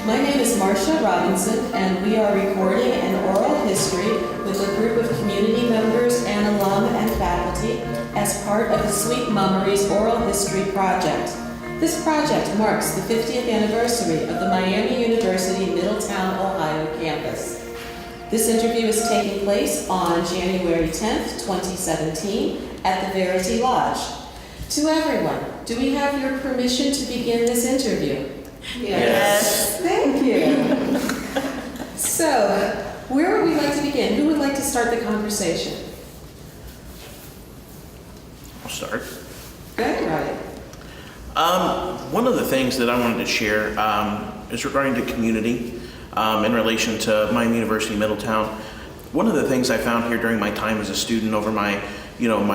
My name is Marcia Robinson, and we are recording an oral history with a group of community members and alum and faculty as part of the MUMories Oral History Project. This project marks the 50th anniversary of the Miami University Middletown, Ohio campus. This interview is taking place on January 10th, 2017 at the Verity Lodge. To everyone, do we have your permission to begin this interview? Yes. Thank you. So, where would we like to begin? Who would like to start the conversation? I'll start. Go ahead, Ryan. One of the things that I wanted to share is regarding to community in relation to Miami University Middletown. One of the things I found here during my time as a student over my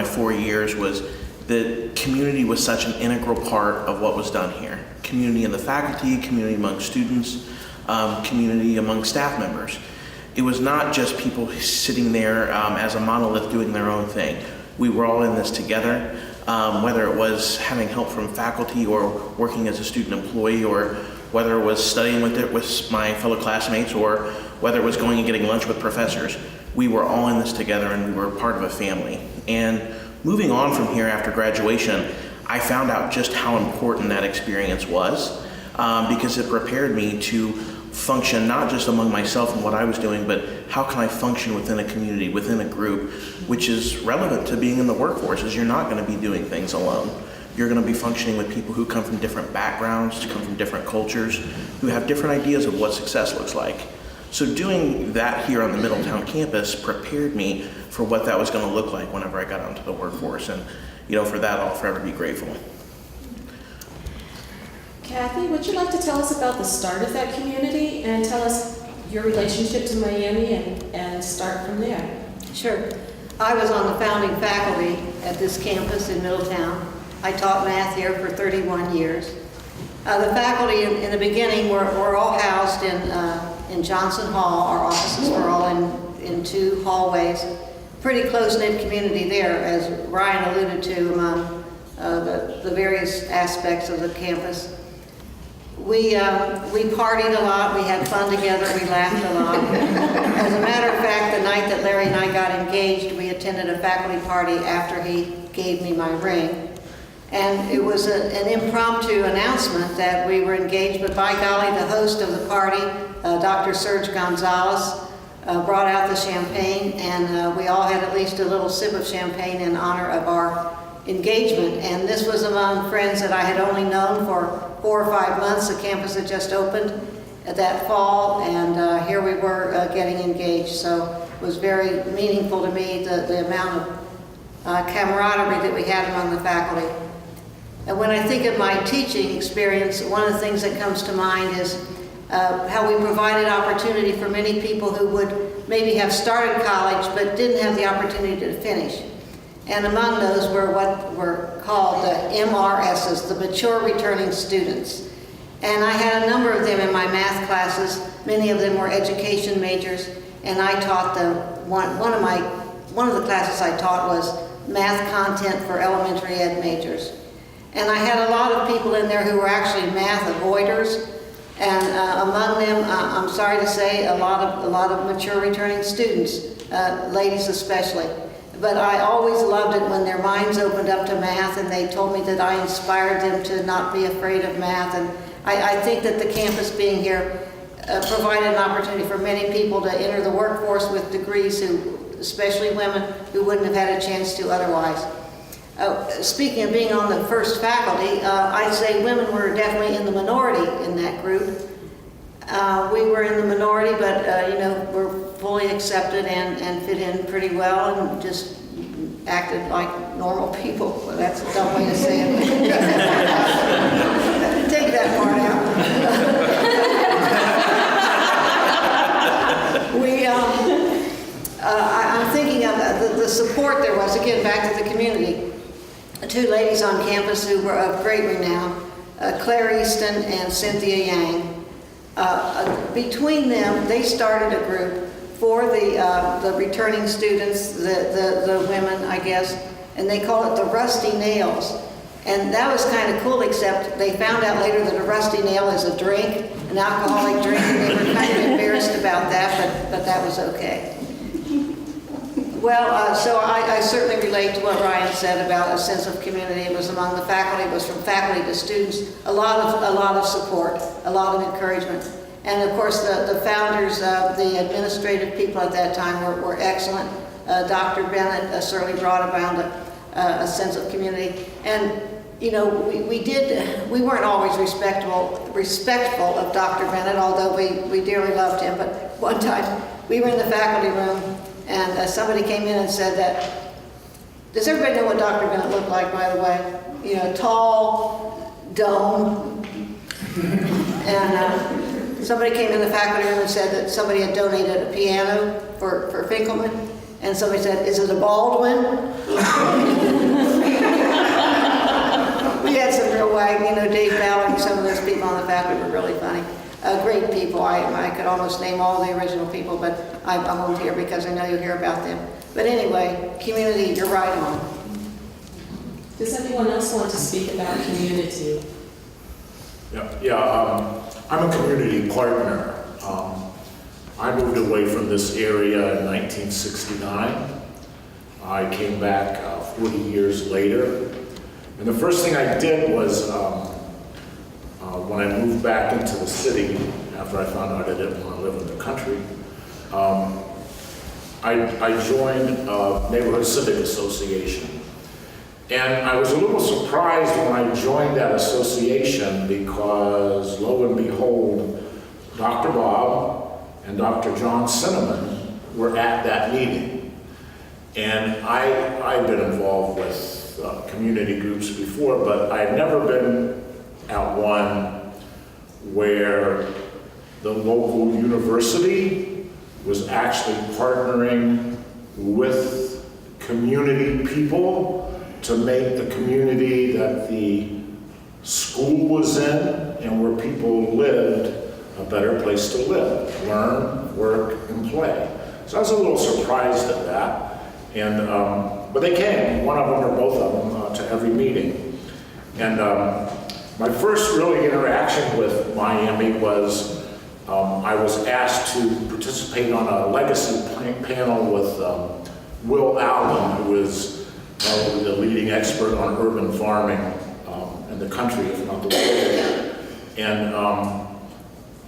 4 years was that community was such an integral part of what was done here. Community in the faculty, community among students, community among staff members. It was not just people sitting there as a monolith doing their own thing. We were all in this together, whether it was having help from faculty or working as a student employee, or whether it was studying with my fellow classmates, or whether it was going and getting lunch with professors. We were all in this together, and we were part of a family. And moving on from here after graduation, I found out just how important that experience was, because it prepared me to function not just among myself and what I was doing, but how can I function within a community, within a group, which is relevant to being in the workforce, is you're not going to be doing things alone. You're going to be functioning with people who come from different backgrounds, come from different cultures, who have different ideas of what success looks like. So doing that here on the Middletown campus prepared me for what that was going to look like whenever I got out into the workforce. And for that, I'll forever be grateful. Kathy, would you like to tell us about the start of that community and tell us your relationship to Miami and start from there? Sure. I was on the founding faculty at this campus in Middletown. I taught math here for 31 years. The faculty in the beginning were all housed in Johnson Hall. Our offices were all in two hallways. Pretty close-knit community there, as Ryan alluded to, among the various aspects of the campus. We partied a lot, we had fun together, we laughed a lot. As a matter of fact, the night that Larry and I got engaged, we attended a faculty party after he gave me my ring. And it was an impromptu announcement that we were engaged, but by golly, the host of the party, Dr. Serge Gonzalez, brought out the champagne, and we all had at least a little sip of champagne in honor of our engagement. And this was among friends that I had only known for 4 or 5 months. The campus had just opened that fall, and here we were getting engaged. So it was very meaningful to me, the amount of camaraderie that we had among the faculty. And when I think of my teaching experience, one of the things that comes to mind is how we provided opportunity for many people who would maybe have started college but didn't have the opportunity to finish. And among those were what were called the MRSs, the Mature Returning Students. And I had a number of them in my math classes. Many of them were education majors, and I taught them. One of the classes I taught was math content for elementary ed majors. And I had a lot of people in there who were actually math avoiders. And among them, I'm sorry to say, a lot of mature returning students, ladies especially. But I always loved it when their minds opened up to math, and they told me that I inspired them to not be afraid of math. And I think that the campus being here provided an opportunity for many people to enter the workforce with degrees, especially women, who wouldn't have had a chance to otherwise. Speaking of being on the first faculty, I'd say women were definitely in the minority in that group. We were in the minority, but we're fully accepted and fit in pretty well, and just acted like normal people. Well, that's a dumb way to say it. Take that part out. I'm thinking of the support there was, again, back to the community. 2 ladies on campus who were of great renown, Claire Easton and Cynthia Yang. Between them, they started a group for the returning students, the women, I guess, and they call it the Rusty Nails. And that was kind of cool, except they found out later that a rusty nail is a drink, an alcoholic drink, and they were kind of embarrassed about that, but that was okay. Well, so I certainly relate to what Ryan said about a sense of community. It was among the faculty, it was from faculty to students, a lot of support, a lot of encouragement. And of course, the founders, the administrative people at that time were excellent. Dr. Bennett certainly brought about a sense of community. And you know, we weren't always respectful of Dr. Bennett, although we dearly loved him. But one time we were in the faculty room and somebody came in and said that, does everybody know what Dr. Bennett looked like, by the way? You know, tall, dome. And somebody came in the faculty room and said that somebody had donated a piano for Finkelman. And somebody said, is it a Baldwin? We had some real wag, you know, Dave Ballard, some of those people on the faculty were really funny. Great people. I could almost name all the original people, but I won't here because I know you'll hear about them. But anyway, community, you're right on. Does anyone else want to speak about community? I'm a community partner. I moved away from this area in 1969. I came back 40 years later. And the first thing I did was, when I moved back into the city, after I found out I didn't want to live in the country, I joined a neighborhood civic association. And I was a little surprised when I joined that association because, lo and behold, Dr. Bob and Dr. John Cinnamon were at that meeting. And I've been involved with community groups before, but I've never been at one where the local university was actually partnering with community people to make the community that the school was in and where people lived a better place to live, learn, work, and play. So I was a little surprised at that. And but they came, one of them or both of them, to every meeting. And my first really interaction with Miami was I was asked to participate on a legacy panel with Will Allen, who is probably the leading expert on urban farming in the country, if not the world. And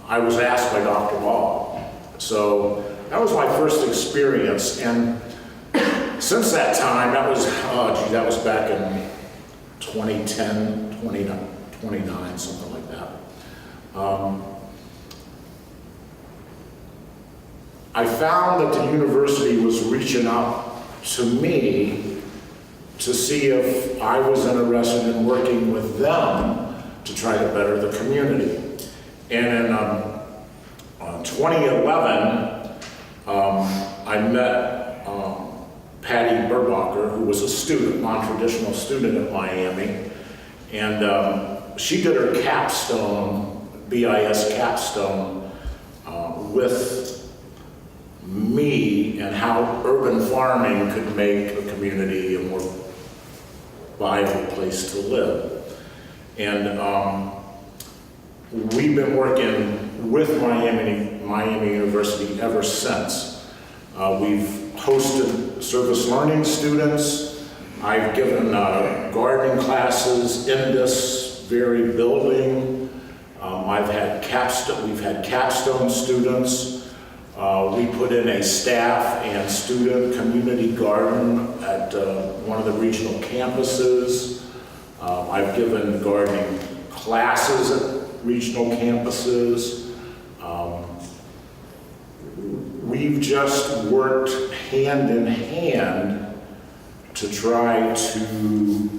I was asked by Dr. Bob. So that was my first experience. And since that time, that was back in 2010, 29, something like that. I found that the university was reaching out to me to see if I was interested in working with them to try to better the community. And in 2011, I met Patty Burbacher, who was a student, non-traditional student at Miami, and she did her capstone, BIS capstone, with me and how urban farming could make a community a more viable place to live. And we've been working with Miami University ever since. We've hosted service learning students. I've given gardening classes in this very building. We've had capstone students. We put in a staff and student community garden at one of the regional campuses. I've given gardening classes at regional campuses. We've just worked hand in hand to try to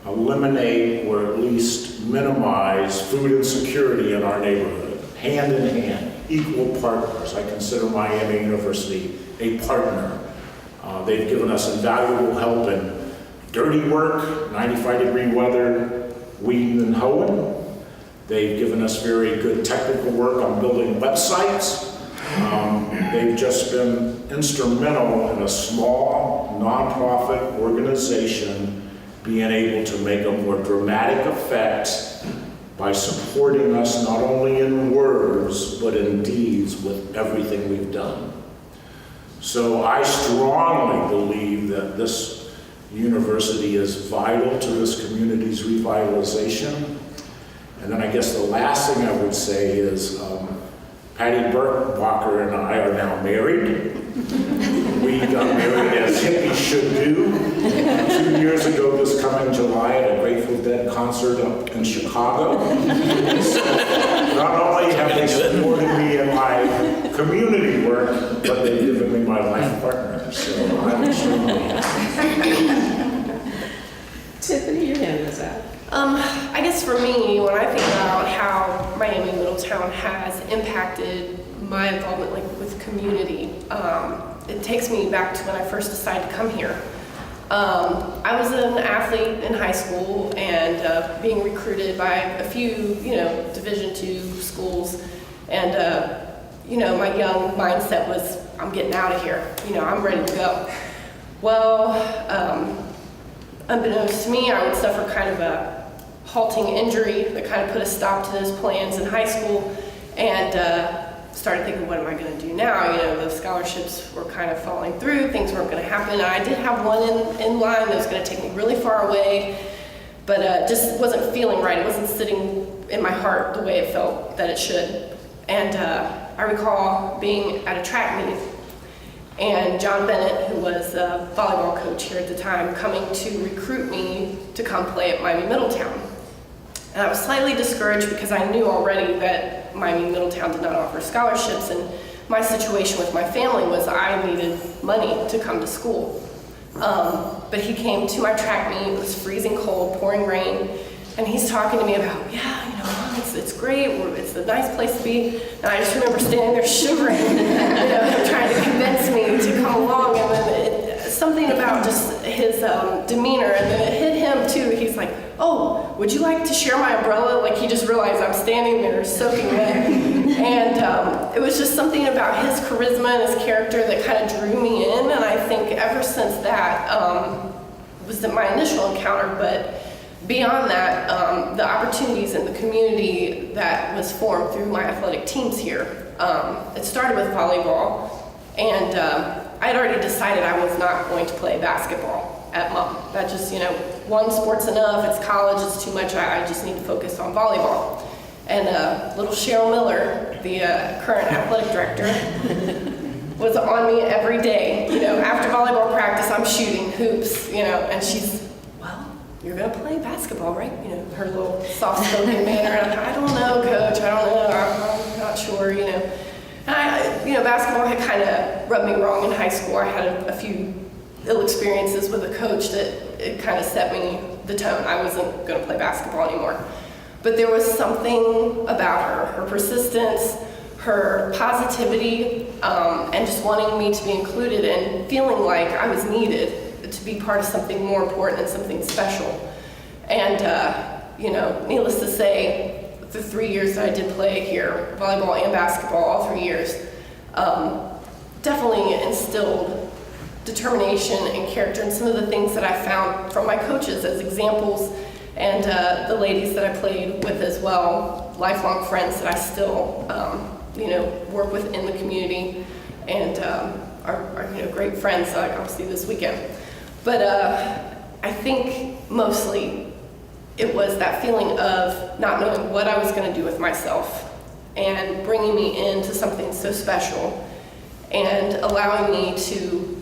eliminate or at least minimize food insecurity in our neighborhood. Hand in hand, equal partners. I consider Miami University a partner. They've given us invaluable help in dirty work, 95-degree weather, weeding and hoeing. They've given us very good technical work on building websites. They've just been instrumental in a small nonprofit organization being able to make a more dramatic effect by supporting us not only in words, but in deeds with everything we've done. So I strongly believe that this university is vital to this community's revitalization. And then I guess the last thing I would say is Patty Burkbacher and I are now married. We got married as hippies should do 2 years ago this coming July at a Grateful Dead concert up in Chicago. So not only have they supported me in my community work, but they've given me my life partner. So I'm extremely happy. Tiffany, your hand is out. I guess for me, when I think about how Miami Middletown has impacted my involvement with community, it takes me back to when I first decided to come here. I was an athlete in high school and being recruited by a few, Division II schools, and my young mindset was, I'm getting out of here. I'm ready to go. Well, unbeknownst to me, I would suffer kind of a halting injury that kind of put a stop to those plans in high school, and started thinking, what am I going to do now? The scholarships were kind of falling through, things weren't going to happen, and I did have one in line that was going to take me really far away, but just wasn't feeling right. It wasn't sitting in my heart the way it felt that it should. And I recall being at a track meet, and John Bennett, who was a volleyball coach here at the time, coming to recruit me to come play at Miami Middletown. And I was slightly discouraged because I knew already that Miami Middletown did not offer scholarships, and my situation with my family was I needed money to come to school. But he came to my track meet, it was freezing cold, pouring rain, and he's talking to me about, Mom, it's great, it's a nice place to be. And I just remember standing there shivering, him trying to convince me to come along, and then something about just his demeanor, and then it hit him too. He's like, oh, would you like to share my umbrella? Like, he just realized I'm standing there soaking wet. And it was just something about his charisma and his character that kind of drew me in, and I think ever since that was my initial encounter, but beyond that, the opportunities in the community that was formed through my athletic teams here. It started with volleyball, and I'd already decided I was not going to play basketball at MUM. That just, one, sport's enough, it's college, it's too much, I just need to focus on volleyball. And little Cheryl Miller, the current athletic director, was on me every day. After volleyball practice, I'm shooting hoops, and she's, you're going to play basketball, right? Her little soft-spoken manner. And I don't know, Coach. I don't know. I'm not sure, And basketball had kind of rubbed me wrong in high school. I had a few ill experiences with a coach that it kind of set me the tone. I wasn't going to play basketball anymore. But there was something about her persistence, her positivity, and just wanting me to be included and feeling like I was needed to be part of something more important and something special. And, needless to say, the 3 years that I did play here, volleyball and basketball, all 3 years, definitely instilled determination and character, and some of the things that I found from my coaches as examples, and the ladies that I played with as well, lifelong friends that I still, work with in the community, and are great friends that I'll see this weekend. But I think mostly it was that feeling of not knowing what I was going to do with myself and bringing me into something so special and allowing me to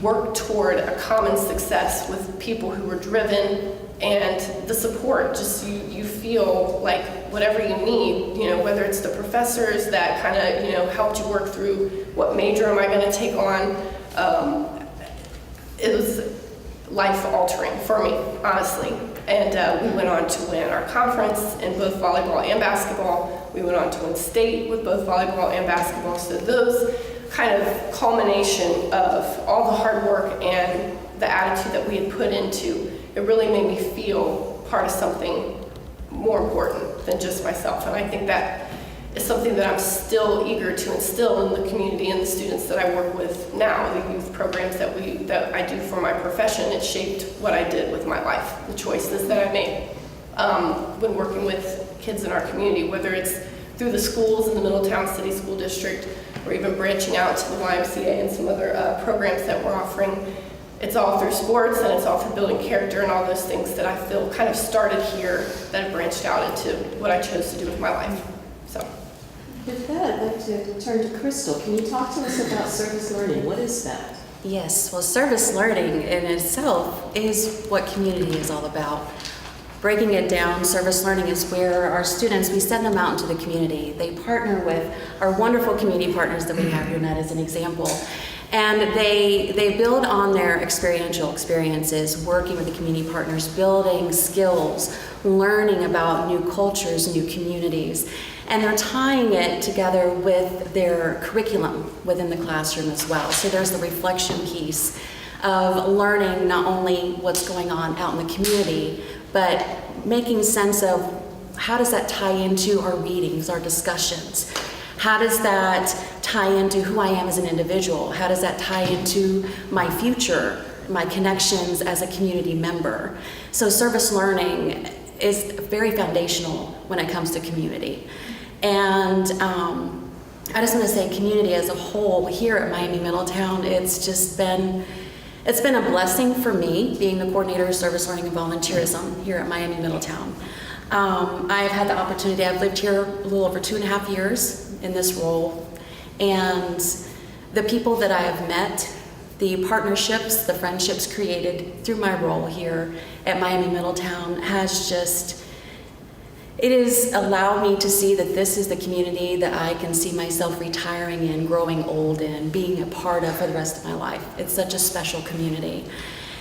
work toward a common success with people who were driven, and the support, just you feel like whatever you need, whether it's the professors that kind of, helped you work through what major am I going to take on. It was life-altering for me, honestly. And we went on to win our conference in both volleyball and basketball. We went on to win state with both volleyball and basketball. So those kind of culmination of all the hard work and the attitude that we had put into, it really made me feel part of something more important than just myself. And I think that is something that I'm still eager to instill in the community and the students that I work with now. The youth programs that I do for my profession, it shaped what I did with my life, the choices that I made when working with kids in our community, whether it's through the schools in the Middletown City School District, or even branching out to the YMCA and some other programs that we're offering. It's all through sports, and it's all through building character and all those things that I feel kind of started here that have branched out into what I chose to do with my life. So, With that, I'd like to turn to Crystal. Can you talk to us about service learning? What is that? Yes, well, service learning in itself is what community is all about. Breaking it down, service learning is where our students, we send them out into the community. They partner with our wonderful community partners that we have here, Ned, as an example. And they build on their experiential experiences, working with the community partners, building skills, learning about new cultures, new communities. And they're tying it together with their curriculum within the classroom as well. So there's the reflection piece of learning not only what's going on out in the community, but making sense of how does that tie into our readings, our discussions? How does that tie into who I am as an individual? How does that tie into my future, my connections as a community member? So service learning is very foundational when it comes to community. And I just want to say community as a whole here at Miami Middletown, it's been a blessing for me being the coordinator of service learning and volunteerism here at Miami Middletown. I've had the opportunity, I've lived here a little over 2.5 years in this role, and the people that I have met, the partnerships, the friendships created through my role here at Miami Middletown it has allowed me to see that this is the community that I can see myself retiring in, growing old in, being a part of for the rest of my life. It's such a special community.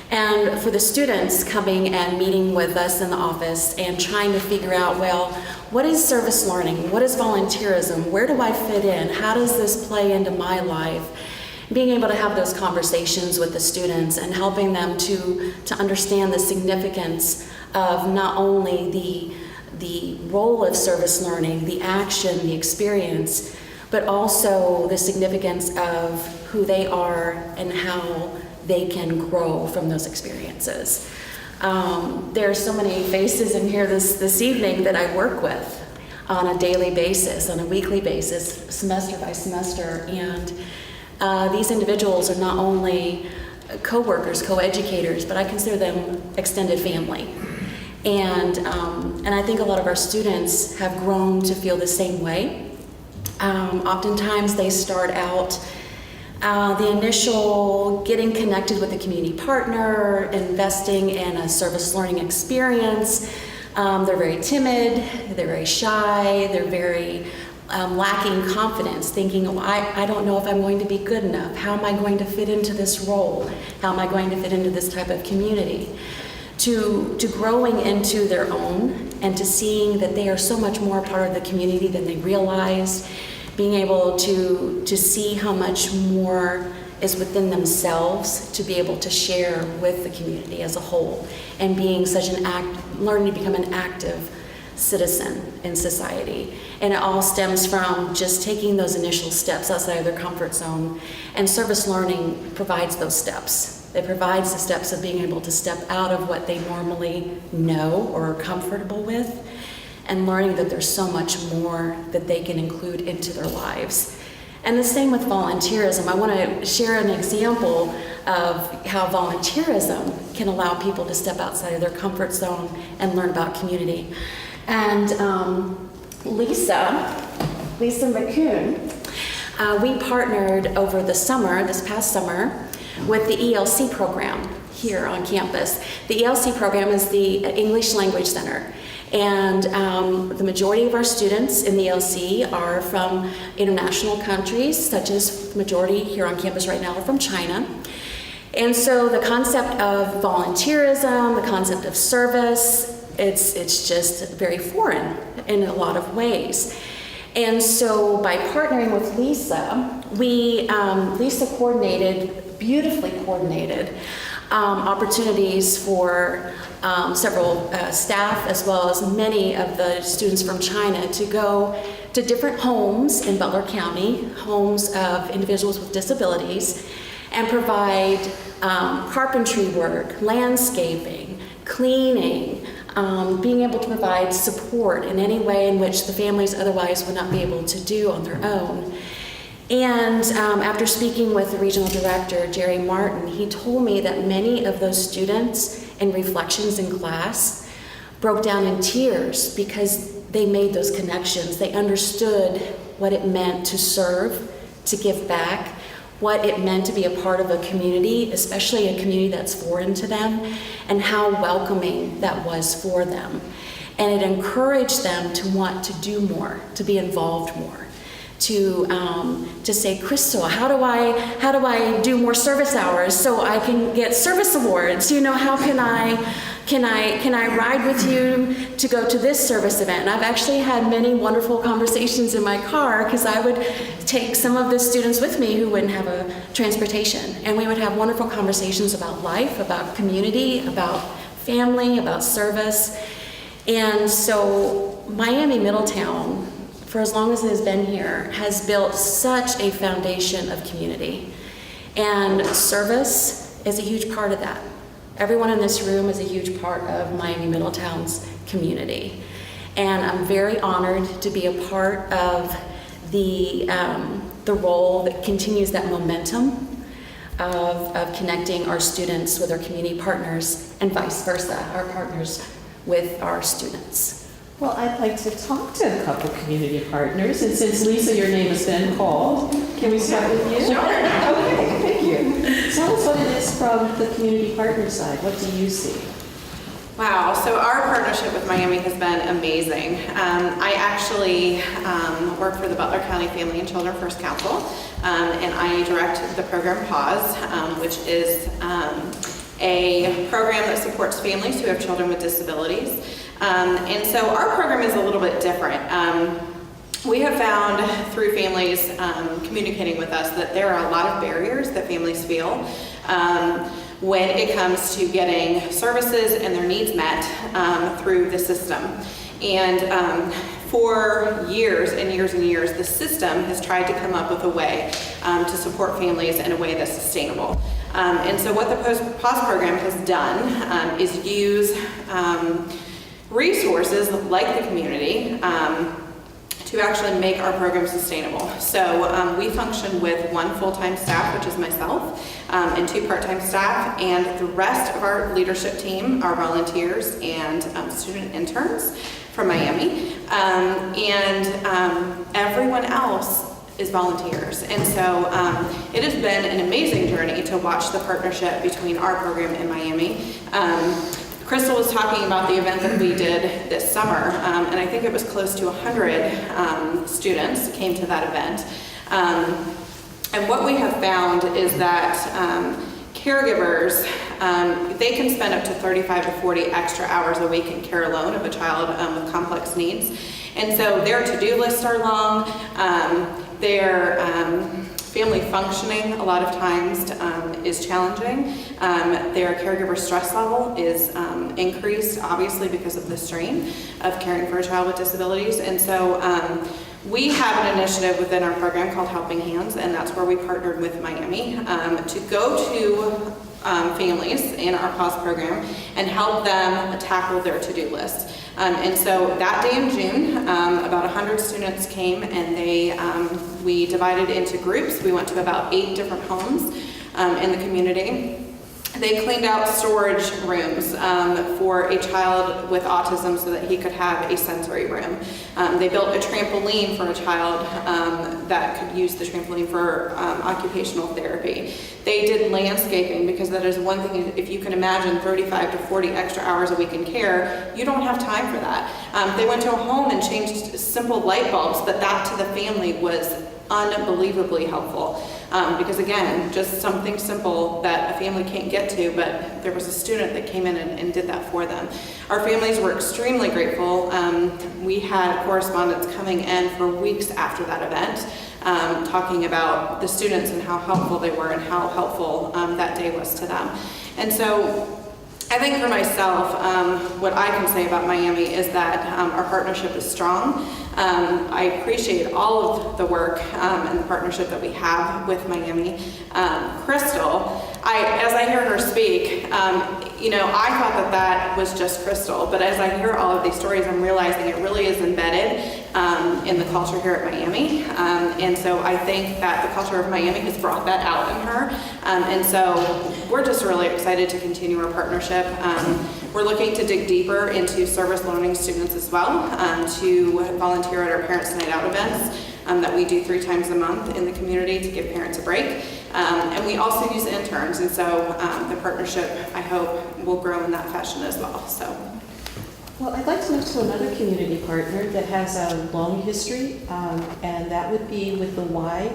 And for the students coming and meeting with us in the office and trying to figure out, well, what is service learning? What is volunteerism? Where do I fit in? How does this play into my life? Being able to have those conversations with the students and helping them to understand the significance of not only the role of service learning, the action, the experience, but also the significance of who they are and how they can grow from those experiences. There are so many faces in here this evening that I work with on a daily basis, on a weekly basis, semester by semester, and these individuals are not only co-workers, co-educators, but I consider them extended family. And I think a lot of our students have grown to feel the same way. Oftentimes they start out the initial getting connected with a community partner, investing in a service learning experience. They're very timid, they're very shy, they're very lacking confidence, thinking, oh, I don't know if I'm going to be good enough. How am I going to fit into this role? How am I going to fit into this type of community? To growing into their own and to seeing that they are so much more part of the community than they realized, being able to see how much more is within themselves to be able to share with the community as a whole, and being learning to become an active citizen in society. And it all stems from just taking those initial steps outside of their comfort zone, and service learning provides those steps. It provides the steps of being able to step out of what they normally know or are comfortable with, and learning that there's so much more that they can include into their lives. And the same with volunteerism. I want to share an example of how volunteerism can allow people to step outside of their comfort zone and learn about community. And Lisa Raccoon, we partnered over this past summer, with the ELC program here on campus. The ELC program is the English Language Center. And the majority of our students in the ELC are from international countries, such as the majority here on campus right now are from China. And so the concept of volunteerism, the concept of service, it's just very foreign in a lot of ways. And so by partnering with Lisa, Lisa beautifully coordinated opportunities for several staff, as well as many of the students from China, to go to different homes in Butler County, homes of individuals with disabilities, and provide carpentry work, landscaping, cleaning, being able to provide support in any way in which the families otherwise would not be able to do on their own. And after speaking with the regional director, Jerry Martin, he told me that many of those students in reflections in class broke down in tears because they made those connections. They understood what it meant to serve, to give back, what it meant to be a part of a community, especially a community that's foreign to them, and how welcoming that was for them. And it encouraged them to want to do more, to be involved more, to say, Crystal, how do I do more service hours so I can get service awards? You know, how can I ride with you to go to this service event? And I've actually had many wonderful conversations in my car because I would take some of the students with me who wouldn't have a transportation, and we would have wonderful conversations about life, about community, about family, about service. And so Miami Middletown, for as long as it has been here, has built such a foundation of community. And service is a huge part of that. Everyone in this room is a huge part of Miami Middletown's community. And I'm very honored to be a part of the role that continues that momentum of connecting our students with our community partners and vice versa, our partners with our students. Well, I'd like to talk to a couple community partners, and since Lisa, your name has been called, can we start with you? Sure. Okay, thank you. Tell us what it is from the community partner side. What do you see? Wow, so our partnership with Miami has been amazing. I actually work for the Butler County Family and Children First Council, and I direct the program PAWS, which is a program that supports families who have children with disabilities. And so our program is a little bit different. We have found through families communicating with us that there are a lot of barriers that families feel when it comes to getting services and their needs met through the system. And for years and years and years, the system has tried to come up with a way to support families in a way that's sustainable. And so what the PAWS program has done is use resources like the community to actually make our program sustainable. So we function with one full-time staff, which is myself, and 2 part-time staff, and the rest of our leadership team are volunteers and student interns from Miami, and everyone else is volunteers. And so it has been an amazing journey to watch the partnership between our program and Miami. Crystal was talking about the event that we did this summer, and I think it was close to 100 students came to that event. And what we have found is that caregivers, they can spend up to 35 to 40 extra hours a week in care alone of a child with complex needs. And so their to-do lists are long, their family functioning a lot of times is challenging. Their caregiver stress level is increased, obviously, because of the strain of caring for a child with disabilities. And so we have an initiative within our program called Helping Hands, and that's where we partnered with Miami to go to families in our PAWS program and help them tackle their to-do list. And so that day in June, about 100 students came, and we divided into groups. We went to about 8 different homes in the community. They cleaned out storage rooms for a child with autism so that he could have a sensory room. They built a trampoline for a child that could use the trampoline for occupational therapy. They did landscaping, because that is one thing, if you can imagine 35 to 40 extra hours a week in care, you don't have time for that. They went to a home and changed simple light bulbs, but that to the family was unbelievably helpful. Because again, just something simple that a family can't get to, but there was a student that came in and did that for them. Our families were extremely grateful. We had correspondents coming in for weeks after that event, talking about the students and how helpful they were and how helpful that day was to them. And so I think for myself, what I can say about Miami is that our partnership is strong. I appreciate all of the work and the partnership that we have with Miami. Crystal, as I hear her speak, I thought that was just Crystal, but as I hear all of these stories, I'm realizing it really is embedded in the culture here at Miami. And so I think that the culture of Miami has brought that out in her. And so we're just really excited to continue our partnership. We're looking to dig deeper into service learning students as well, to volunteer at our Parents Night Out events that we do 3 times a month in the community to give parents a break. And we also use interns, and so the partnership, I hope, will grow in that fashion as well. So. Well, I'd like to move to another community partner that has a long history, and that would be with the Y.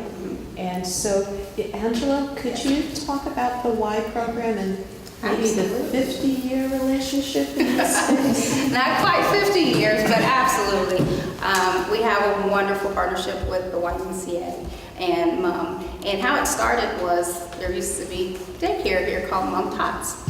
And so, Angela, could you talk about the Y program and maybe the 50-year relationship in this space? Not quite 50 years, but absolutely. We have a wonderful partnership with the YMCA and MUM. And how it started was there used to be daycare here called Mum Tots.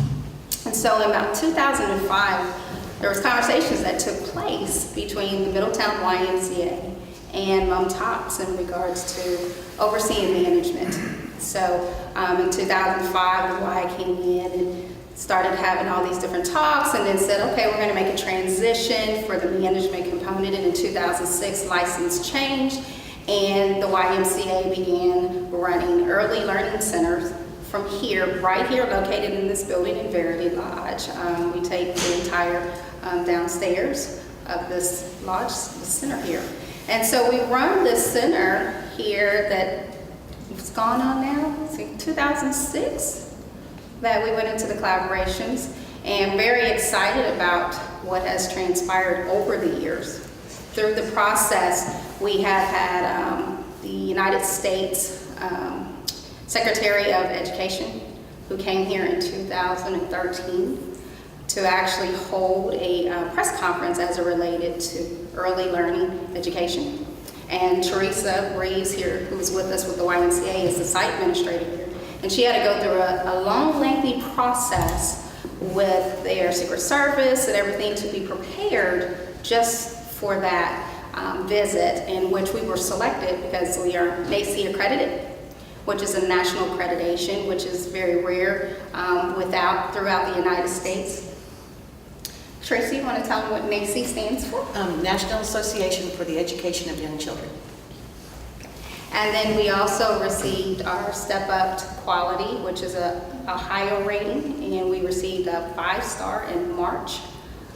And so in about 2005, there was conversations that took place between the Middletown YMCA and Mum Tots in regards to overseeing management. So in 2005, the Y came in and started having all these different talks and then said, okay, we're going to make a transition for the management component. And in 2006, license changed and the YMCA began running early learning centers from here, right here, located in this building in Verity Lodge. We take the entire downstairs of this lodge, the center here. And so we run this center here that it's gone on now, since 2006, that we went into the collaborations, and very excited about what has transpired over the years. Through the process, we have had the United States Secretary of Education, who came here in 2013 to actually hold a press conference as it related to early learning education. And Teresa Reeves here, who's with us with the YMCA, is the site administrator here. And she had to go through a long, lengthy process with their Secret Service and everything to be prepared just for that visit, in which we were selected because we are NACE accredited, which is a national accreditation, which is very rare throughout the United States. Tracy, you want to tell them what NACE stands for? National Association for the Education of Young Children. And then we also received our Step Up to Quality, which is a higher rating, and we received a 5-star in March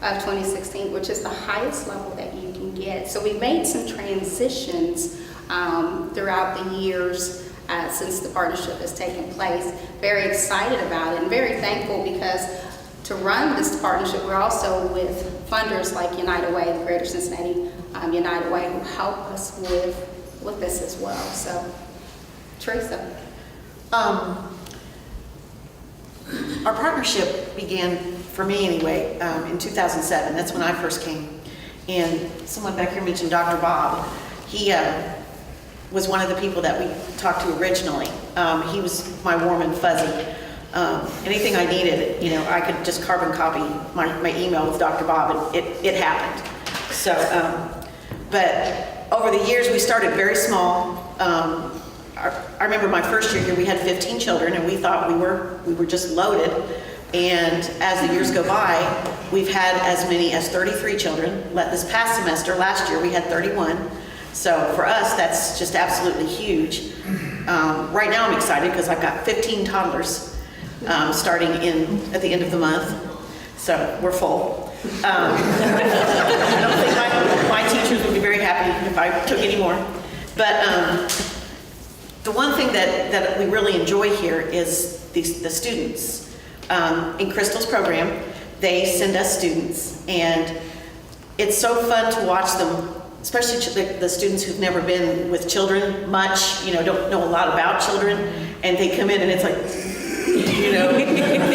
of 2016, which is the highest level that you can get. So we've made some transitions throughout the years since the partnership has taken place. Very excited about it and very thankful because to run this partnership, we're also with funders like United Way, the Greater Cincinnati United Way, who help us with this as well. So, Teresa. Our partnership began, for me anyway, in 2007. That's when I first came. And someone back here mentioned Dr. Bob. He was one of the people that we talked to originally. He was my warm and fuzzy. Anything I needed, I could just carbon copy my email with Dr. Bob, and it happened. So, but over the years, we started very small. I remember my first year here, we had 15 children, and we thought we were just loaded. And as the years go by, we've had as many as 33 children. This past semester, last year, we had 31. So for us, that's just absolutely huge. Right now, I'm excited because I've got 15 toddlers starting at the end of the month. So we're full. I don't think my teachers would be very happy if I took any more. But the one thing that we really enjoy here is the students. In Crystal's program, they send us students, and it's so fun to watch them, especially the students who've never been with children much, don't know a lot about children, and they come in and it's like,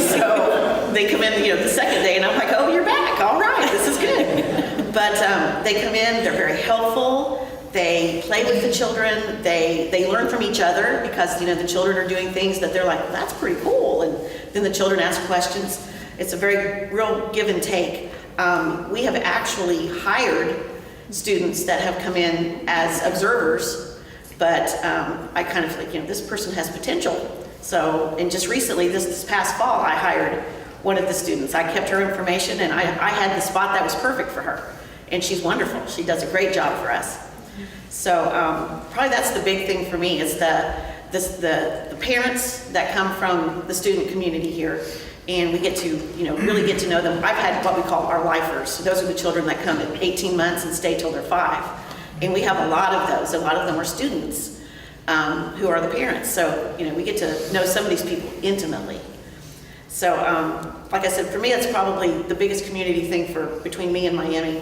so they come in, the second day, and I'm like, oh, you're back, all right, this is good. But they come in, they're very helpful, they play with the children, they learn from each other because, the children are doing things that they're like, that's pretty cool, and then the children ask questions. it's a very real give and take. We have actually hired students that have come in as observers, but I kind of like, this person has potential. So, and just recently, this past fall, I hired one of the students. I kept her information, and I had the spot that was perfect for her. And she's wonderful. She does a great job for us. So probably that's the big thing for me is the parents that come from the student community here, and we get to really get to know them. I've had what we call our lifers. Those are the children that come at 18 months and stay till they're 5, and we have a lot of those. A lot of them are students who are the parents. So we get to know some of these people intimately. So like I said, for me, that's probably the biggest community thing between me and Miami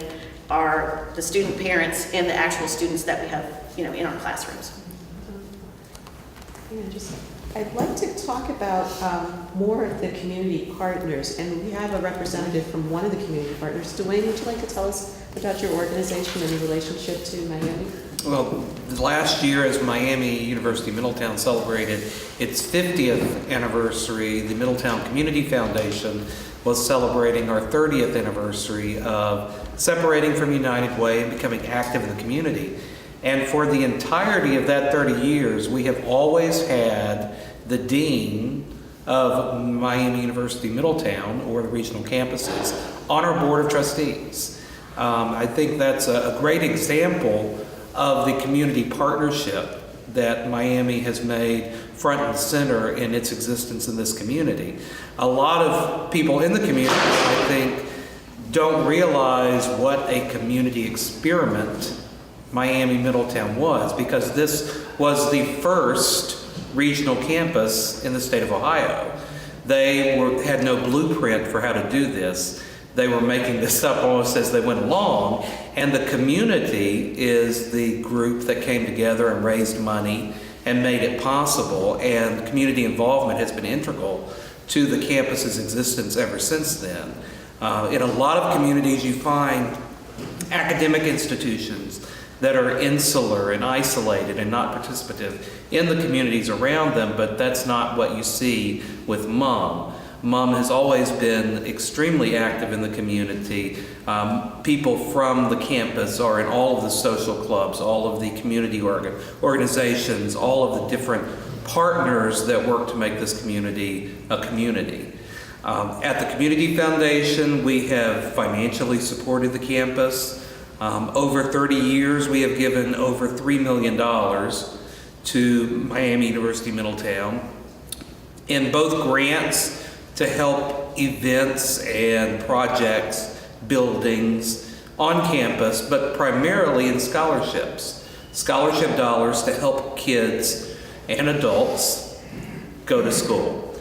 are the student parents and the actual students that we have in our classrooms. I'd like to talk about more of the community partners, and we have a representative from one of the community partners. Dwayne, would you like to tell us about your organization and your relationship to Miami? Well, last year as Miami University Middletown celebrated its 50th anniversary, the Middletown Community Foundation was celebrating our 30th anniversary of separating from United Way and becoming active in the community. And for the entirety of that 30 years, we have always had the dean of Miami University Middletown, or the regional campuses, on our board of trustees. I think that's a great example of the community partnership that Miami has made front and center in its existence in this community. A lot of people in the community, I think, don't realize what a community experiment Miami Middletown was, because this was the first regional campus in the state of Ohio. They had no blueprint for how to do this. They were making this up almost as they went along, and the community is the group that came together and raised money and made it possible, and community involvement has been integral to the campus's existence ever since then. In a lot of communities you find academic institutions that are insular and isolated and not participative in the communities around them, but that's not what you see with MUM. MUM has always been extremely active in the community. People from the campus are in all of the social clubs, all of the community organizations, all of the different partners that work to make this community a community. At the Community Foundation, we have financially supported the campus. Over 30 years, we have given over $3 million to Miami University Middletown in both grants to help events and projects, buildings on campus, but primarily in scholarships. Scholarship dollars to help kids and adults go to school.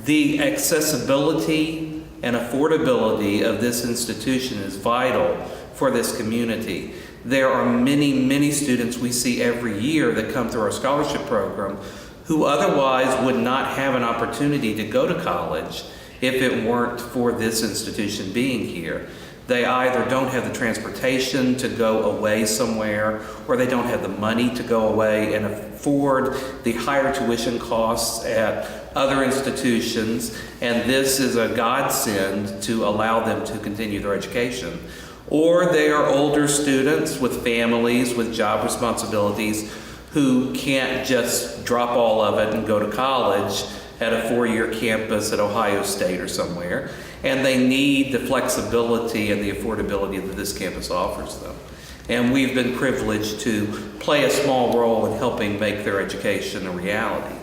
The accessibility and affordability of this institution is vital for this community. There are many, many students we see every year that come through our scholarship program who otherwise would not have an opportunity to go to college if it weren't for this institution being here. They either don't have the transportation to go away somewhere, or they don't have the money to go away and afford the higher tuition costs at other institutions, and this is a godsend to allow them to continue their education. Or they are older students with families, with job responsibilities, who can't just drop all of it and go to college at a 4-year campus at Ohio State or somewhere, and they need the flexibility and the affordability that this campus offers them. And we've been privileged to play a small role in helping make their education a reality.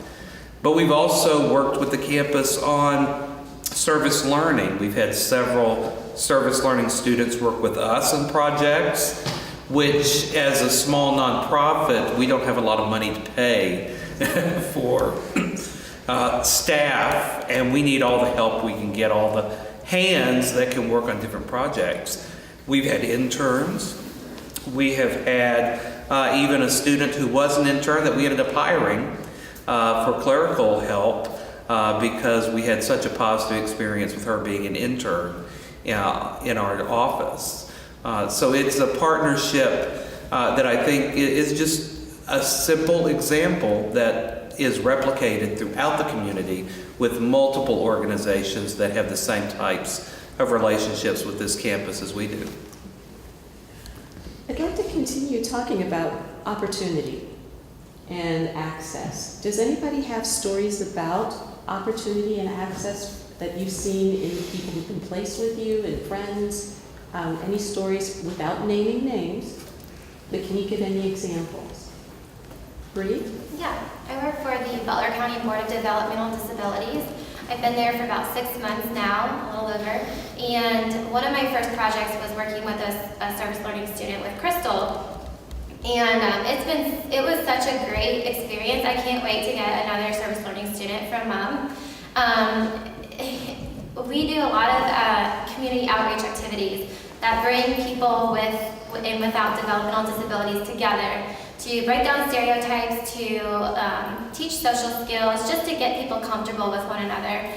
But we've also worked with the campus on service learning. We've had several service learning students work with us on projects, which as a small nonprofit, we don't have a lot of money to pay for staff, and we need all the help we can get, all the hands that can work on different projects. We've had interns. We have had even a student who was an intern that we ended up hiring for clerical help because we had such a positive experience with her being an intern in our office. So it's a partnership that I think is just a simple example that is replicated throughout the community with multiple organizations that have the same types of relationships with this campus as we do. I'd like to continue talking about opportunity and access. Does anybody have stories about opportunity and access that you've seen in people who've been placed with you and friends? Any stories without naming names, but can you give any examples? Bree? Yeah, I work for the Butler County Board of Developmental Disabilities. I've been there for about 6 months now, a little over, and one of my first projects was working with a service learning student with Crystal. And it was such a great experience. I can't wait to get another service learning student from we do a lot of community outreach activities that bring people with and without developmental disabilities together to break down stereotypes, to teach social skills, just to get people comfortable with one another,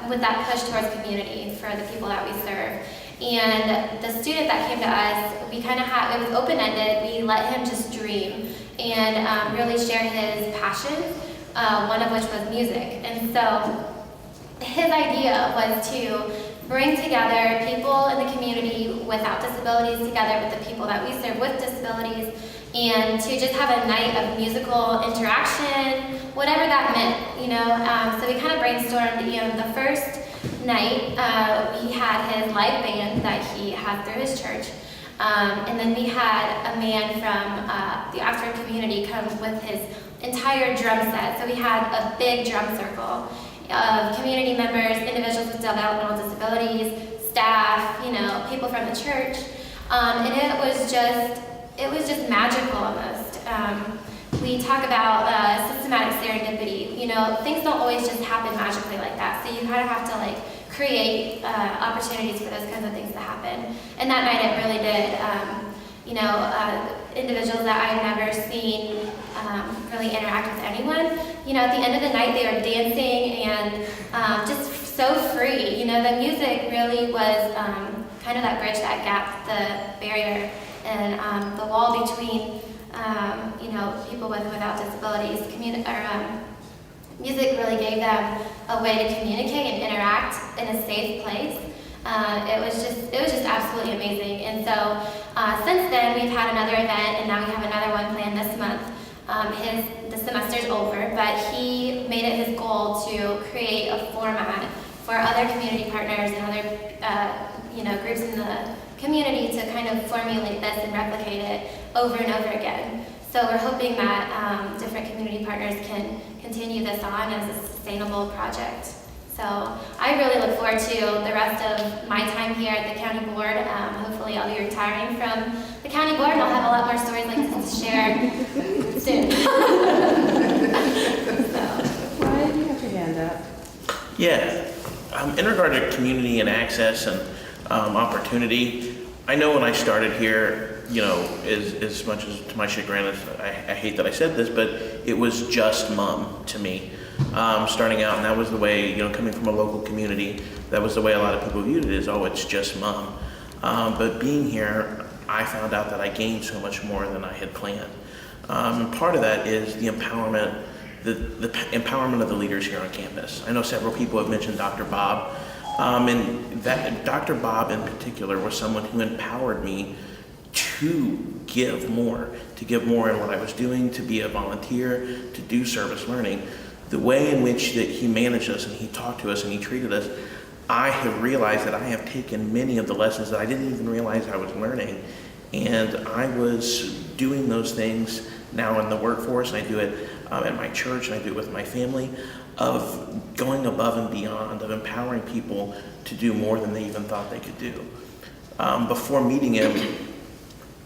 with that push towards community for the people that we serve. And the student that came to us, we kind of had, it was open-ended. We let him just dream and really share his passions, one of which was music. And so his idea was to bring together people in the community without disabilities together with the people that we serve with disabilities, and to just have a night of musical interaction, whatever that meant, you know. So we kind of brainstormed, you know, the first night, we had his live band that he had through his church. And then we had a man from the Oxford community come with his entire drum set. So we had a big drum circle of community members, individuals with developmental disabilities, staff, you know, people from the church. And it was just magical almost. We talk about systematic serendipity. You know, things don't always just happen magically like that. So you kind of have to like create opportunities for those kinds of things to happen. And that night it really did. You know, individuals that I've never seen really interact with anyone. You know, at the end of the night they were dancing and just so free. You know, the music really was kind of that bridge, that gap, the barrier, and the wall between you know, people with and without disabilities. Music really gave them a way to communicate and interact in a safe place. It was just absolutely amazing. And so since then we've had another event, and now we have another one planned this month. The semester's over, but he made it his goal to create a format for other community partners and other you know, groups in the community to kind of formulate this and replicate it over and over again. So we're hoping that different community partners can continue this on as a sustainable project. So I really look forward to the rest of my time here at the county board. Hopefully I'll be retiring from the county board and I'll have a lot more stories like this to share soon. Ryan, you have your hand up. Yeah, in regard to community and access and opportunity, I know when I started here, you know, as much as to my chagrin, I hate that I said this, but it was just mom to me. Starting out, and that was the way, you know, coming from a local community, that was the way a lot of people viewed it, is, oh, it's just mom. But being here, I found out that I gained so much more than I had planned. And part of that is the empowerment, the empowerment of the leaders here on campus. I know several people have mentioned Dr. Bob, and that Dr. Bob in particular was someone who empowered me to give more in what I was doing, to be a volunteer, to do service learning. The way in which that he managed us and he talked to us and he treated us, I have realized that I have taken many of the lessons that I didn't even realize I was learning, and I was doing those things now in the workforce, and I do it at my church, and I do it with my family, of going above and beyond, of empowering people to do more than they even thought they could do. Before meeting him,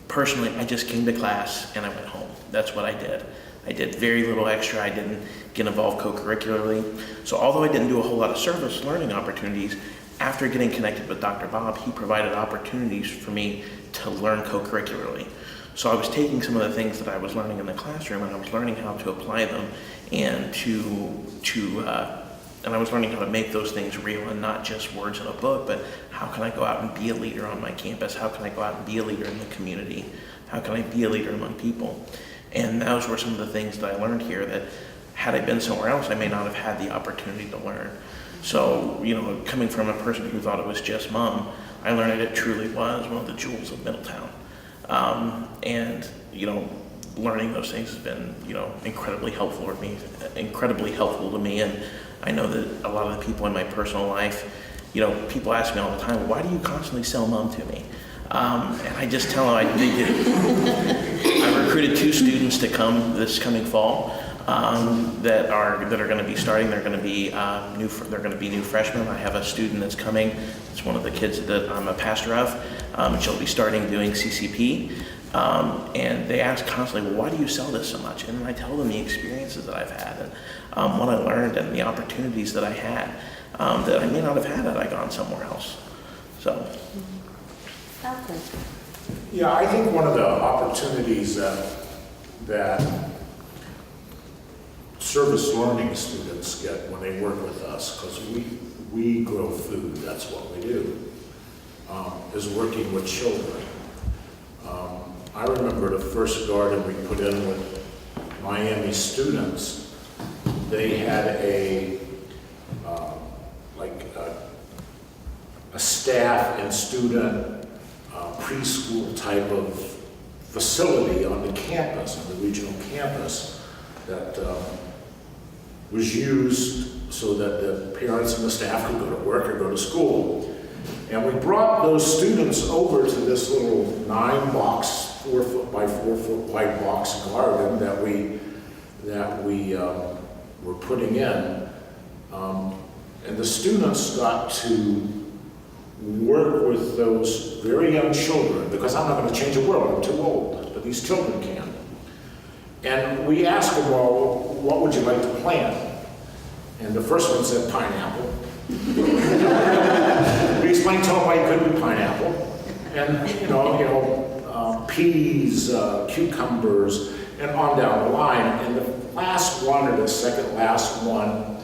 personally, I just came to class and I went home. That's what I did. I did very little extra. I didn't get involved co-curricularly. So although I didn't do a whole lot of service learning opportunities, after getting connected with Dr. Bob, he provided opportunities for me to learn co-curricularly. So I was taking some of the things that I was learning in the classroom, and I was learning how to apply them, and and I was learning how to make those things real and not just words in a book, but how can I go out and be a leader on my campus? How can I go out and be a leader in the community? How can I be a leader among people? And those were some of the things that I learned here that had I been somewhere else, I may not have had the opportunity to learn. So, coming from a person who thought it was just mom, I learned that it truly was one of the jewels of Middletown. And learning those things has been, incredibly helpful to me. And I know that a lot of the people in my personal life, people ask me all the time, why do you constantly sell mom to me? And I just tell them they do. I recruited 2 students to come this coming fall that are going to be starting. They're going to be new freshmen. I have a student that's coming. It's one of the kids that I'm a pastor of, and she'll be starting doing CCP. And they ask constantly, well, why do you sell this so much? And I tell them the experiences that I've had and what I learned and the opportunities that I had that I may not have had had I gone somewhere else. So. Yeah, I think one of the opportunities that service learning students get when they work with us, because we grow food, that's what we do, is working with children. I remember the first garden we put in with Miami students. They had a staff and student preschool type of facility on the campus, on the regional campus, that was used so that the parents and the staff could go to work or go to school. And we brought those students over to this little 9-box, 4-foot by 4-foot wide box garden that we were putting in. And the students got to work with those very young children, because I'm not going to change the world, I'm too old, but these children can. And we asked them, well, what would you like to plant? And the first one said pineapple. We explained to them why it couldn't be pineapple. And, peas, cucumbers, and on down the line. And the last one, or the second last one,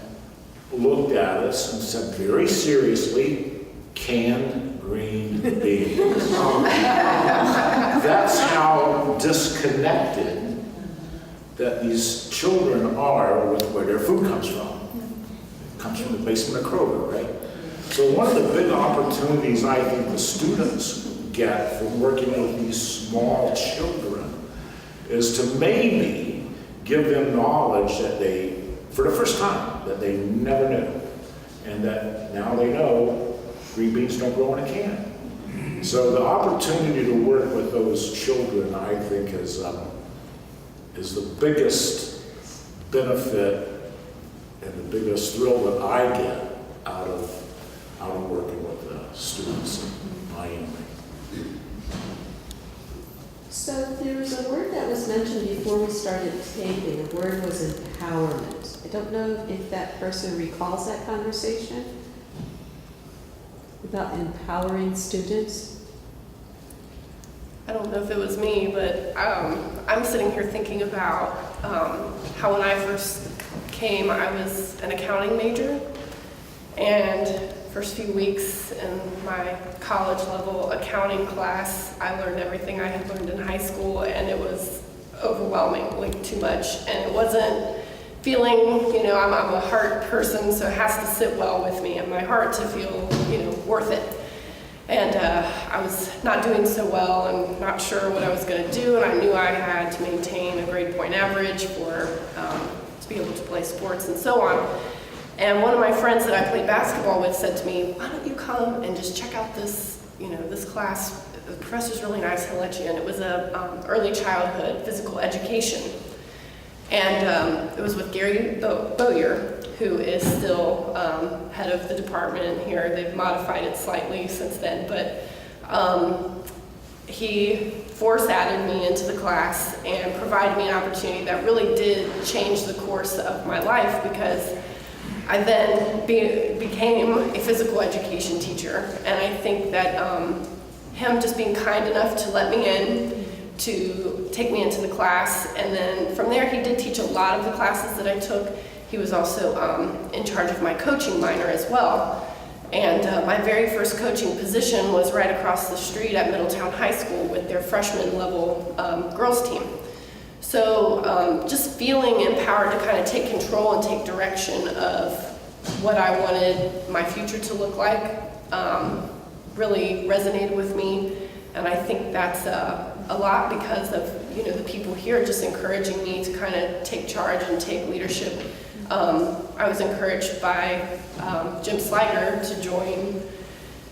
looked at us and said very seriously, canned green beans. That's how disconnected that these children are with where their food comes from. It comes from the basement of Kroger, right? So one of the big opportunities I think the students get from working with these small children is to maybe give them knowledge that they, for the first time, that they never knew. And that now they know green beans don't grow in a can. So the opportunity to work with those children, I think, is the biggest benefit and the biggest thrill that I get out of working with students in Miami. So there was a word that was mentioned before we started taping. The word was empowerment. I don't know if that person recalls that conversation about empowering students. I don't know if it was me, but I'm sitting here thinking about how when I first came, I was an accounting major, and first few weeks in my college level accounting class, I learned everything I had learned in high school, and it was overwhelming, like too much, and it wasn't feeling, I'm a heart person, so it has to sit well with me in my heart to feel, worth it. And I was not doing so well and not sure what I was going to do, and I knew I had to maintain a grade point average to be able to play sports and so on. And one of my friends that I played basketball with said to me, why don't you come and just check out this, this class. The professor's really nice, he'll let you in. It was a early childhood physical education. And it was with Gary Bowyer, who is still head of the department here. They've modified it slightly since then, but he force-added me into the class and provided me an opportunity that really did change the course of my life, because I then became a physical education teacher. And I think that him just being kind enough to let me in, to take me into the class, and then from there he did teach a lot of the classes that I took. He was also in charge of my coaching minor as well. And my very first coaching position was right across the street at Middletown High School with their freshman level girls team. So just feeling empowered to kind of take control and take direction of what I wanted my future to look like really resonated with me. And I think that's a lot because of, the people here just encouraging me to kind of take charge and take leadership. I was encouraged by Jim Sliger to join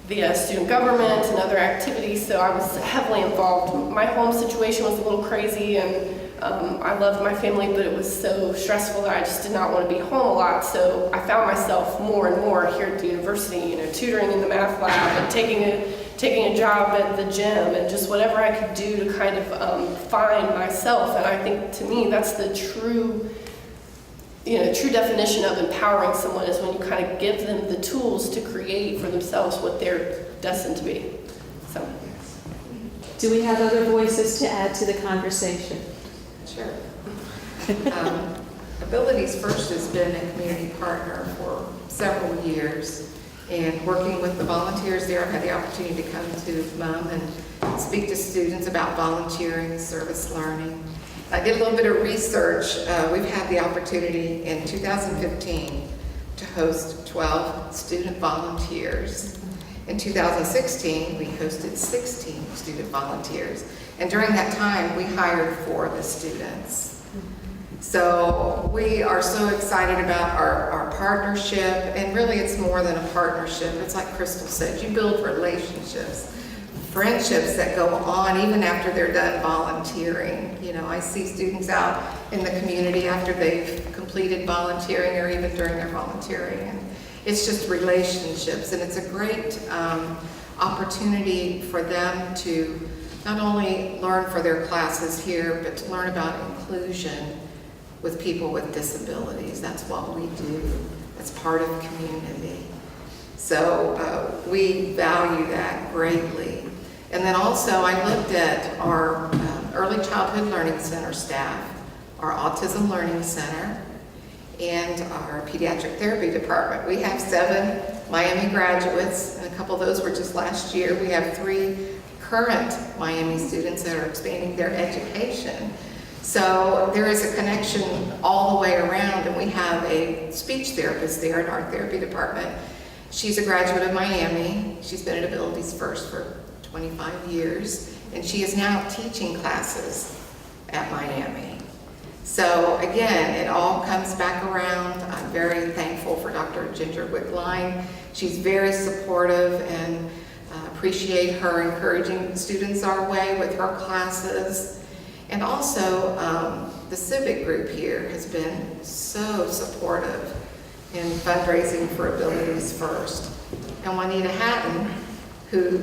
the student government and other activities, so I was heavily involved. My home situation was a little crazy, and I loved my family, but it was so stressful that I just did not want to be home a lot, so I found myself more and more here at the university, tutoring in the math lab and taking a job at the gym and just whatever I could do to kind of find myself. And I think to me that's the true definition of empowering someone, is when you kind of give them the tools to create for themselves what they're destined to be. So, Do we have other voices to add to the conversation? Sure. Abilities First has been a community partner for several years, and working with the volunteers there, I've had the opportunity to come to MUM and speak to students about volunteering, service learning. I did a little bit of research. We've had the opportunity in 2015 to host 12 student volunteers. In 2016, we hosted 16 student volunteers. And during that time, we hired 4 of the students. So we are so excited about our partnership, and really it's more than a partnership. It's like Crystal said, you build relationships, friendships that go on even after they're done volunteering. I see students out in the community after they've completed volunteering or even during their volunteering. And it's just relationships, and it's a great opportunity for them to not only learn for their classes here, but to learn about inclusion with people with disabilities. That's what we do. That's part of community. So we value that greatly. And then also I looked at our Early Childhood Learning Center staff, our Autism Learning Center, and our Pediatric Therapy Department. We have 7 Miami graduates, and a couple of those were just last year. We have 3 current Miami students that are expanding their education. So there is a connection all the way around, and we have a speech therapist there in our therapy department. She's a graduate of Miami. She's been at Abilities First for 25 years, and she is now teaching classes at Miami. So again, it all comes back around. I'm very thankful for Dr. Ginger Wickline. She's very supportive, and appreciate her encouraging students our way with her classes. And also, the civic group here has been so supportive in fundraising for Abilities First. And Juanita Hatton, who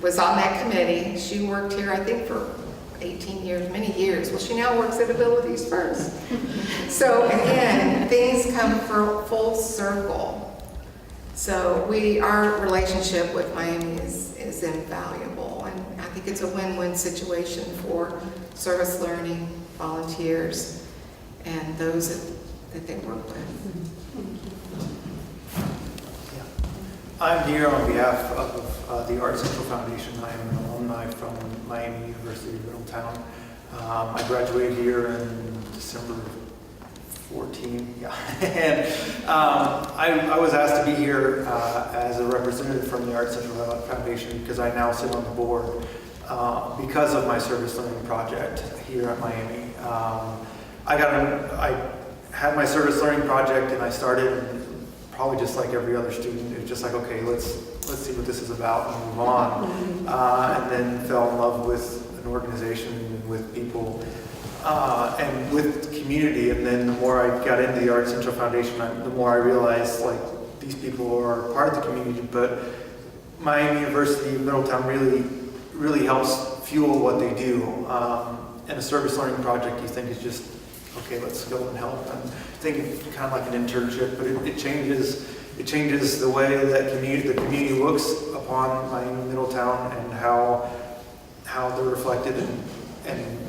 was on that committee, she worked here, I think, for 18 years, many years. Well, she now works at Abilities First. So again, things come full circle. So our relationship with Miami is invaluable, and I think it's a win-win situation for service learning, volunteers, and those that they work with. I'm here on behalf of the Art Central Foundation. I am an alumni from Miami University of Middletown. I graduated here in December 14, yeah. And I was asked to be here as a representative from the Art Central Foundation because I now sit on the board because of my service learning project here at Miami. I had my service learning project, and I started probably just like every other student. It was just like, okay, let's see what this is about and move on. And then fell in love with an organization and with people and with community. And then the more I got into the Art Central Foundation, the more I realized like these people are part of the community, but Miami University of Middletown really helps fuel what they do. And a service learning project you think is just, okay, let's go and help. And think it's kind of like an internship, but it changes the way that the community looks upon Miami Middletown and how they're reflected, and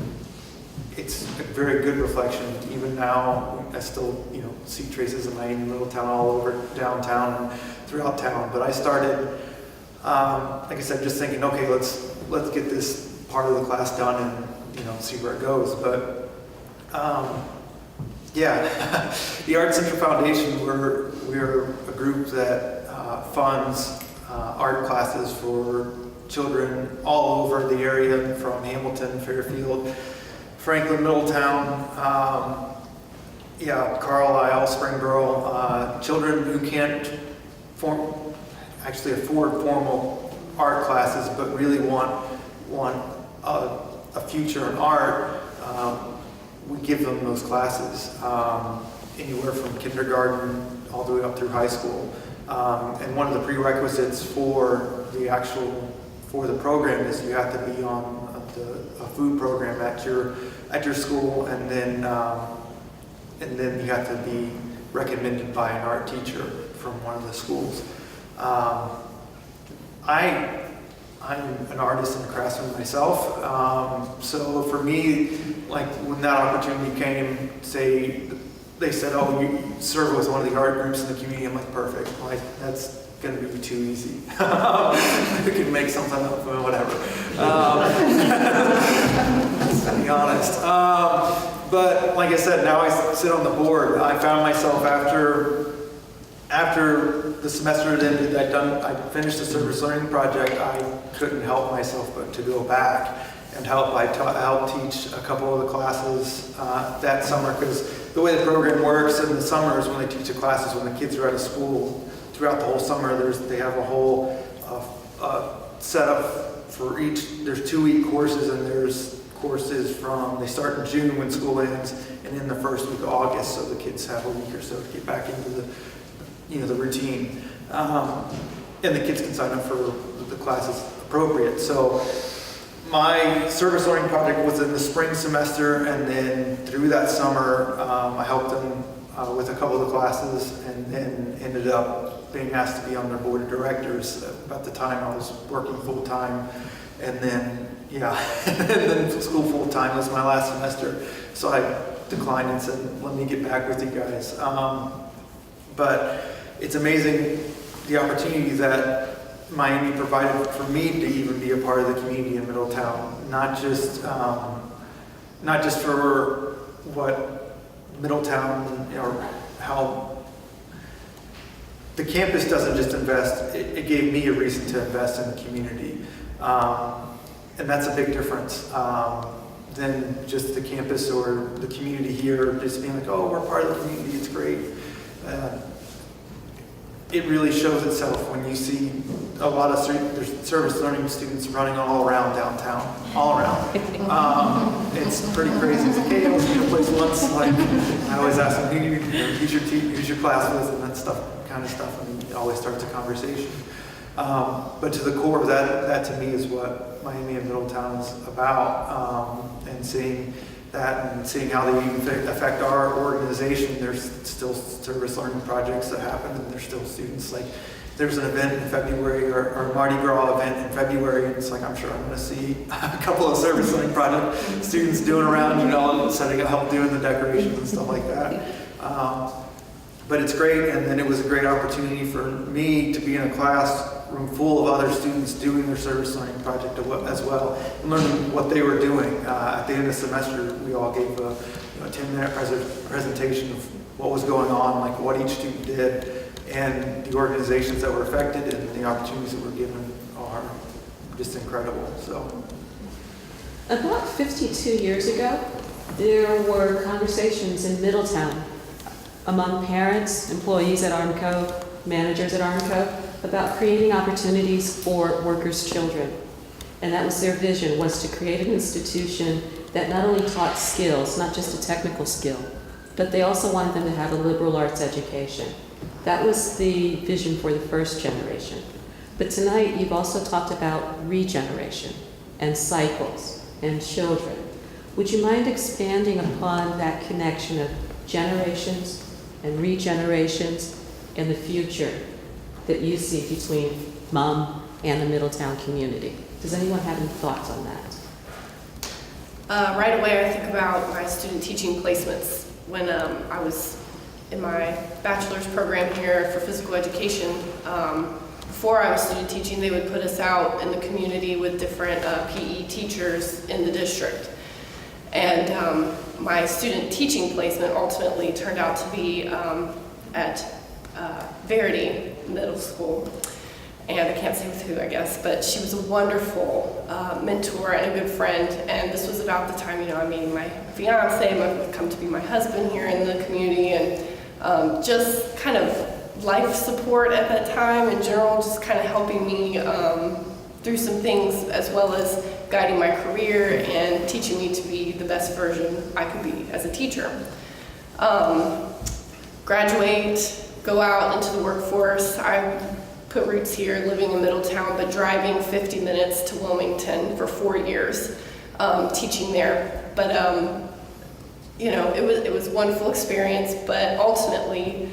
it's a very good reflection. Even now, I still see traces of Miami Middletown all over downtown and throughout town. But I started, like I said, just thinking, okay, let's get this part of the class done and see where it goes. But Yeah, the Art Center Foundation, we're a group that funds art classes for children all over the area, from Hamilton, Fairfield, Franklin, Middletown, Carlisle, Springboro, children who can't afford formal art classes, but really want a future in art. We give them those classes, anywhere from kindergarten all the way up through high school. And one of the prerequisites for the program is you have to be on a food program at your school, and then you have to be recommended by an art teacher from one of the schools. I'm an artist and a craftsman myself, so for me, like when that opportunity came, they said, "Oh, you serve with one of the art groups in the community." I'm like, "Perfect! Like that's gonna be too easy. We can make something up, whatever." To be honest, but like I said, now I sit on the board. I found myself after the semester had ended, I finished the service learning project. I couldn't help myself but to go back and help. I helped teach a couple of the classes that summer, because the way the program works in the summer is when they teach the classes when the kids are out of school. Throughout the whole summer, they have a whole setup for each. There's 2-week courses, and there's courses they start in June when school ends, and in the first week of August, so the kids have a week or so to get back into the routine, and the kids can sign up for the classes appropriate. So my service learning project was in the spring semester, and then through that summer, I helped them with a couple of the classes, and then ended up being asked to be on their board of directors. About the time I was working full time, and then and then school full time was my last semester. So I declined and said, "Let me get back with you guys." But it's amazing the opportunity that Miami provided for me to even be a part of the community in Middletown, not just for what Middletown, or how the campus doesn't just invest. It gave me a reason to invest in the community, and that's a big difference than just the campus or the community here just being like, "Oh, we're part of the community, it's great." It really shows itself when you see a lot of there's service learning students running all around downtown, all around. It's pretty crazy. It's like, "Hey, I was in a place once." Like, I always ask them, who's your class with, and that kind of stuff, and it always starts a conversation. But to the core, that to me is what Miami and Middletown is about, and seeing that and seeing how they affect our organization. There's still service learning projects that happen, and there's still students. Like, there's an event in February, or a Mardi Gras event in February, and it's like, I'm sure I'm going to see a couple of service learning project students doing around, setting up, help doing the decorations and stuff like that. But it's great, and then it was a great opportunity for me to be in a classroom full of other students doing their service learning project as well, and learning what they were doing. At the end of the semester, we all gave a 10-minute presentation of what was going on, like what each student did, and the organizations that were affected, and the opportunities that were given are just incredible. So, about 52 years ago, there were conversations in Middletown among parents, employees at Armco, managers at Armco, about creating opportunities for workers' children. And that was their vision, was to create an institution that not only taught skills, not just a technical skill, but they also wanted them to have a liberal arts education. That was the vision for the first generation. But tonight, you've also talked about regeneration and cycles and children. Would you mind expanding upon that connection of generations and regenerations and the future that you see between MUM and the Middletown community? Does anyone have any thoughts on that? Right away, I think about my student teaching placements. When I was in my bachelor's program here for physical education, before I was student teaching, they would put us out in the community with different PE teachers in the district. And my student teaching placement ultimately turned out to be at Verity Middle School. And I can't say with who, I guess, but she was a wonderful mentor and a good friend. And this was about the time, I mean, my fiance would come to be my husband here in the community, and just kind of life support at that time in general, just kind of helping me through some things, as well as guiding my career and teaching me to be the best version I could be as a teacher. Graduate, go out into the workforce. I put roots here, living in Middletown, but driving 50 minutes to Wilmington for 4 years, teaching there. But it was a wonderful experience. But ultimately,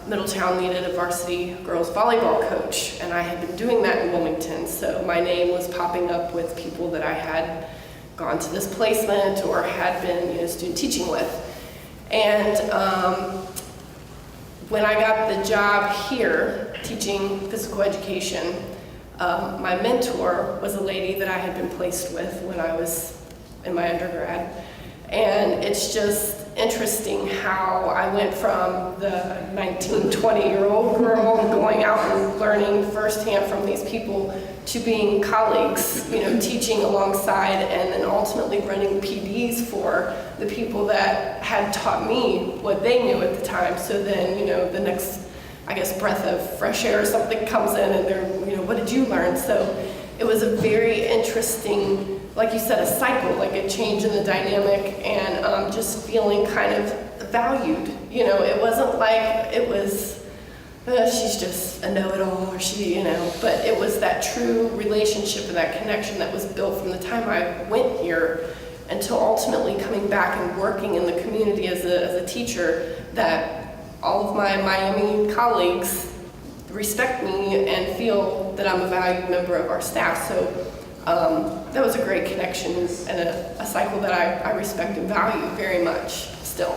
Middletown needed a varsity girls volleyball coach, and I had been doing that in Wilmington. So my name was popping up with people that I had gone to this placement or had been, student teaching with, and. When I got the job here, teaching physical education, my mentor was a lady that I had been placed with when I was in my undergrad. And it's just interesting how I went from the 19, 20-year-old girl going out and learning firsthand from these people to being colleagues, teaching alongside, and then ultimately running PDs for the people that had taught me what they knew at the time. So then, the next, breath of fresh air or something comes in, and they're, what did you learn? So it was a very interesting, like you said, a cycle, like a change in the dynamic, and just feeling kind of valued. It wasn't like it was, she's just a know-it-all, or but it was that true relationship and that connection that was built from the time I went here until ultimately coming back and working in the community as a teacher, that all of my Miami colleagues respect me and feel that I'm a valued member of our staff. So that was a great connection and a cycle that I respect and value very much still.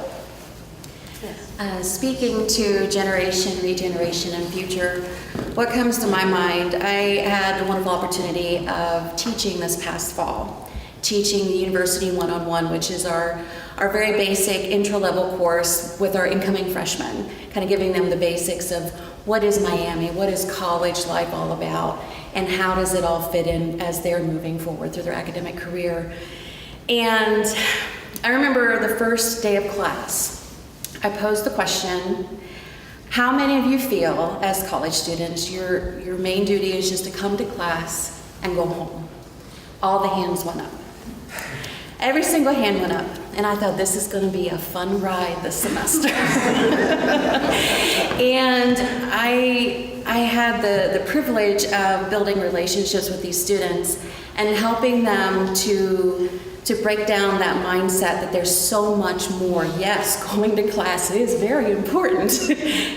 Speaking to generation, regeneration, and future, what comes to my mind, I had the wonderful opportunity of teaching this past fall, teaching the University One-on-One, which is our very basic intro-level course with our incoming freshmen, kind of giving them the basics of what is Miami, what is college life all about, and how does it all fit in as they're moving forward through their academic career. And I remember the first day of class, I posed the question, how many of you feel as college students your main duty is just to come to class and go home? All the hands went up. Every single hand went up, and I thought this is going to be a fun ride this semester. And I had the privilege of building relationships with these students and helping them to break down that mindset that there's so much more. Yes, going to class is very important,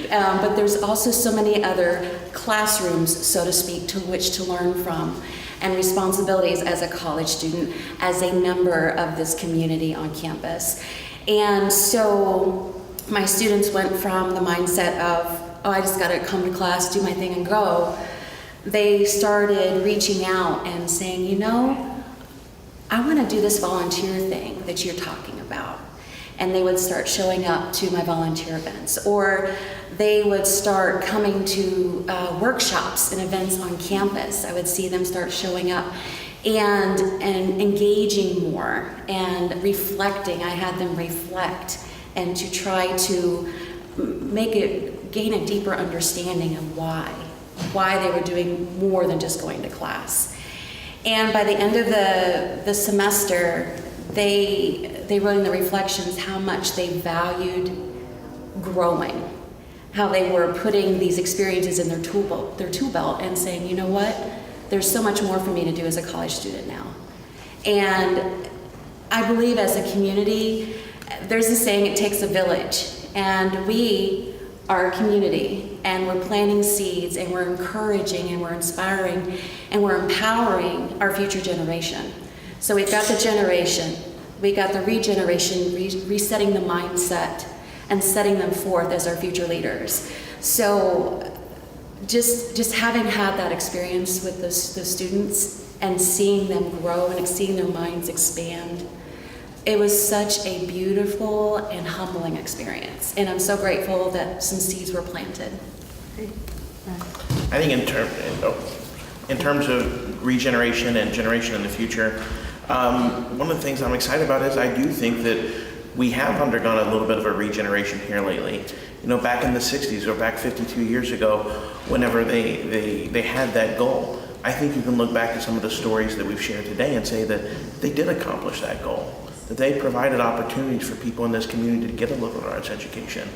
but there's also so many other classrooms, so to speak, to which to learn from, and responsibilities as a college student, as a member of this community on campus. And so my students went from the mindset of, oh, I just gotta come to class, do my thing and go. They started reaching out and saying, I want to do this volunteer thing that you're talking about. And they would start showing up to my volunteer events, or they would start coming to workshops and events on campus. I would see them start showing up and engaging more and reflecting. I had them reflect and to try to gain a deeper understanding of why they were doing more than just going to class. And by the end of the semester, they wrote in the reflections how much they valued growing, how they were putting these experiences in their tool belt and saying, you know what, there's so much more for me to do as a college student now. And I believe as a community, there's a saying, it takes a village, and we are a community, and we're planting seeds, and we're encouraging, and we're inspiring, and we're empowering our future generation. So we've got the generation, we got the regeneration, resetting the mindset, and setting them forth as our future leaders. So just having had that experience with the students and seeing them grow and seeing their minds expand, It was such a beautiful and humbling experience, and I'm so grateful that some seeds were planted. I think in terms of regeneration and generation in the future, one of the things I'm excited about is I do think that we have undergone a little bit of a regeneration here lately. You know, back in the 60s or back 52 years ago, whenever they had that goal, I think you can look back at some of the stories that we've shared today and say that they did accomplish that goal, that they provided opportunities for people in this community to get a liberal arts education.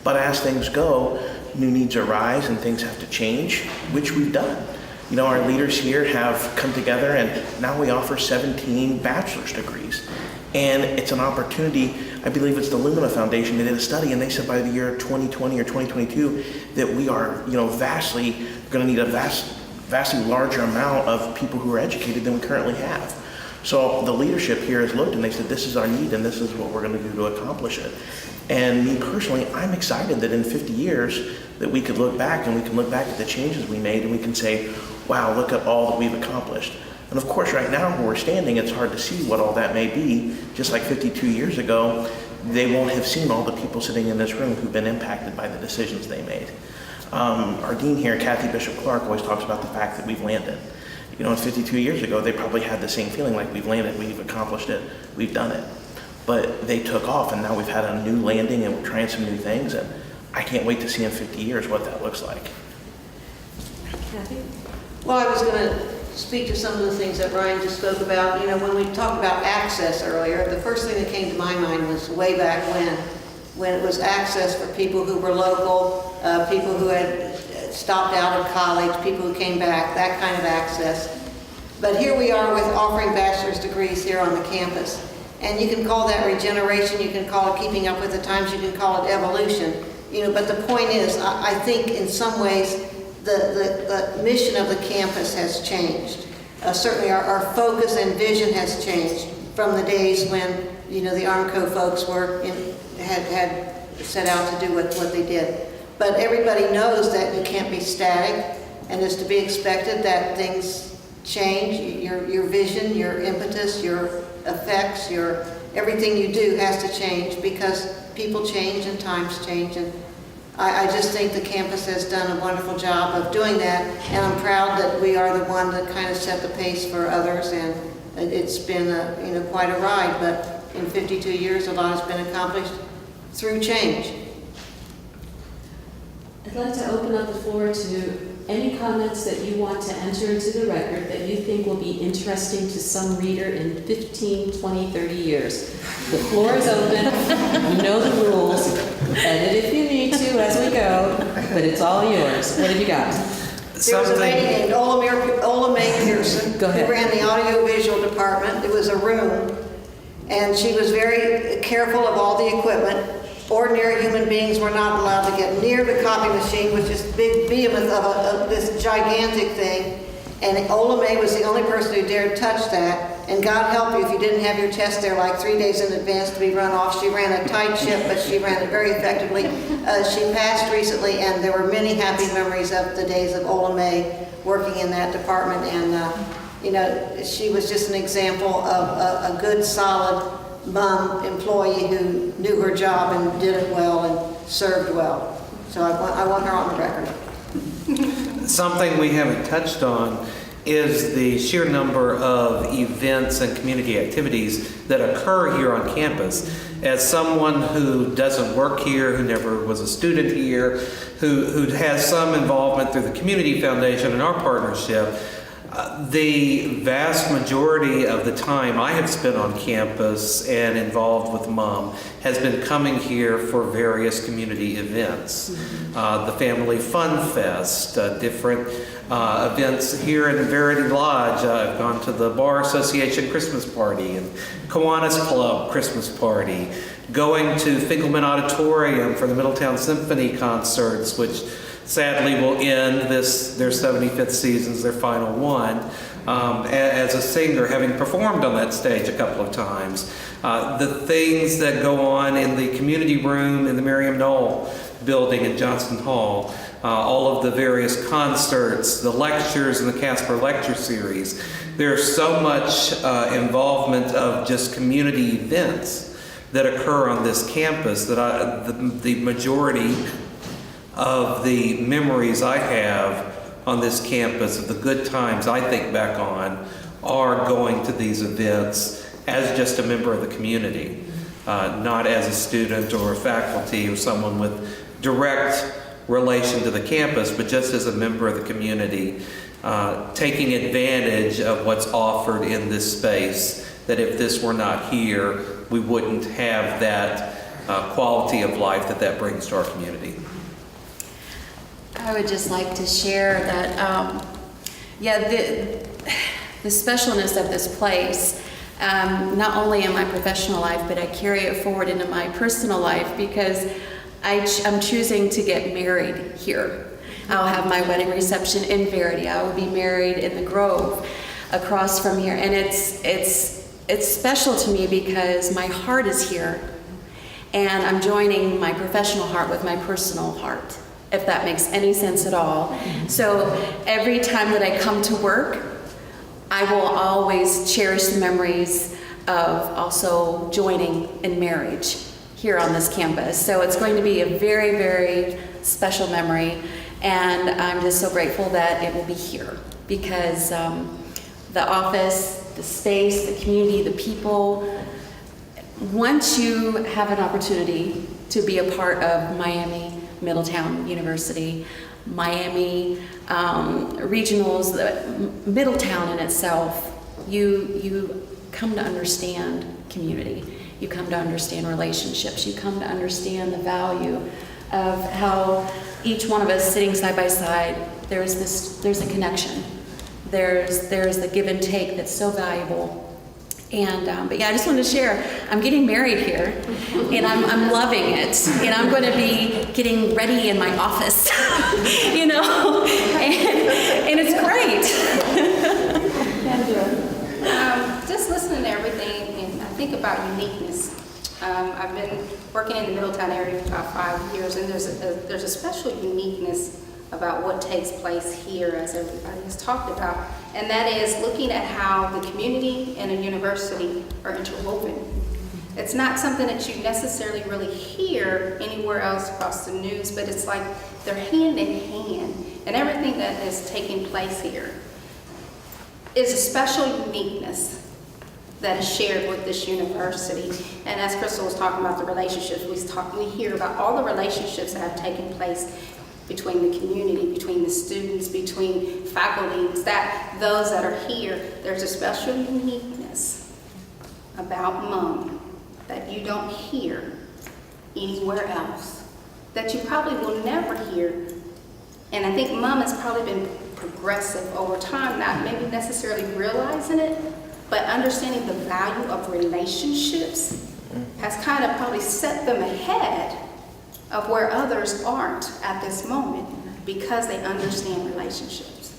But as things go, new needs arise and things have to change, which we've done. You know, our leaders here have come together and now we offer 17 bachelor's degrees. And it's an opportunity, I believe it's the Lumina Foundation, they did a study and they said by the year 2020 or 2022 that we are, you know, going to need a vastly larger amount of people who are educated than we currently have. So the leadership here has looked and they said this is our need and this is what we're going to do to accomplish it. And me personally, I'm excited that in 50 years that we could look back and we can look back at the changes we made and we can say, wow, look at all that we've accomplished. And of course, right now where we're standing, it's hard to see what all that may be. Just like 52 years ago, they won't have seen all the people sitting in this room who've been impacted by the decisions they made. Our dean here, Kathy Bishop-Clark, always talks about the fact that we've landed. You know, 52 years ago, they probably had the same feeling like we've landed, we've accomplished it, we've done it. But they took off and now we've had a new landing and we're trying some new things and I can't wait to see in 50 years what that looks like. Kathy? Well, I was going to speak to some of the things that Ryan just spoke about. You know, when we talked about access earlier, the first thing that came to my mind was way back when it was access for people who were local, people who had stopped out of college, people who came back, that kind of access. But here we are with offering bachelor's degrees here on the campus. And you can call that regeneration, you can call it keeping up with the times, you can call it evolution. You know, but the point is, I think in some ways, the mission of the campus has changed. Certainly our focus and vision has changed from the days when, you know, the Armco folks had set out to do what they did. But everybody knows that you can't be static, and it's to be expected that things change. Your vision, your impetus, your effects, everything you do has to change because people change and times change. And I just think the campus has done a wonderful job of doing that, and I'm proud that we are the one that kind of set the pace for others, and it's been quite a ride, but in 52 years a lot has been accomplished through change. I'd like to open up the floor to any comments that you want to enter into the record that you think will be interesting to some reader in 15, 20, 30 years. The floor is open. You know the rules. Edit if you need to as we go, but it's all yours. What have you got? There was a lady named Ola Mae Pearson who ran the audiovisual department. It was a room, and she was very careful of all the equipment. Ordinary human beings were not allowed to get near the copy machine, which is big behemoth of this gigantic thing. And Ola Mae was the only person who dared touch that. And God help you if you didn't have your test there like 3 days in advance to be run off. She ran a tight ship, but she ran it very effectively. She passed recently, and there were many happy memories of the days of Ola Mae working in that department. And she was just an example of a good, solid MUM employee who knew her job and did it well and served well. So I want her on the record. Something we haven't touched on is the sheer number of events and community activities that occur here on campus. As someone who doesn't work here, who never was a student here, who has some involvement through the Community Foundation and our partnership, the vast majority of the time I have spent on campus and involved with MUM has been coming here for various community events. The Family Fun Fest, different events here in Verity Lodge. I've gone to the Bar Association Christmas Party and Kiwanis Club Christmas Party, going to Finkelman Auditorium for the Middletown Symphony concerts, which sadly will end their 75th seasons, their final one, as a singer, having performed on that stage a couple of times. The things that go on in the community room in the Miriam Knoll building in Johnston Hall, all of the various concerts, the lectures, and the Casper Lecture Series. There's so much involvement of just community events that occur on this campus that the majority of the memories I have on this campus, of the good times I think back on, are going to these events as just a member of the community, not as a student or a faculty or someone with direct relation to the campus, but just as a member of the community, taking advantage of what's offered in this space, that if this were not here, we wouldn't have that quality of life that brings to our community. I would just like to share that, the specialness of this place, not only in my professional life, but I carry it forward into my personal life because I'm choosing to get married here. I'll have my wedding reception in Verity. I will be married in the Grove across from here. And it's special to me because my heart is here. And I'm joining my professional heart with my personal heart, if that makes any sense at all. So every time that I come to work, I will always cherish the memories of also joining in marriage here on this campus. So it's going to be a very, very special memory. And I'm just so grateful that it will be here because the office, the space, the community, the people, once you have an opportunity to be a part of Miami Middletown University, Miami regionals, Middletown in itself, you come to understand community. You come to understand relationships. You come to understand the value of how each one of us sitting side by side, there's a connection. There's the give and take that's so valuable. And but yeah, I just wanted to share. I'm getting married here, and I'm loving it. And I'm going to be getting ready in my office, you know, and it's great. Just listening to everything, and I think about uniqueness. I've been working in the Middletown area for about 5 years, and there's a special uniqueness about what takes place here, as everybody has talked about, and that is looking at how the community and a university are interwoven. It's not something that you necessarily really hear anywhere else across the news, but it's like they're hand in hand, and everything that is taking place here is a special uniqueness that is shared with this university. And as Crystal was talking about the relationships, we hear about all the relationships that have taken place between the community, between the students, between faculty, those that are here. There's a special uniqueness about MUM that you don't hear anywhere else, that you probably will never hear. And I think MUM has probably been progressive over time, not maybe necessarily realizing it, but understanding the value of relationships has kind of probably set them ahead of where others aren't at this moment because they understand relationships.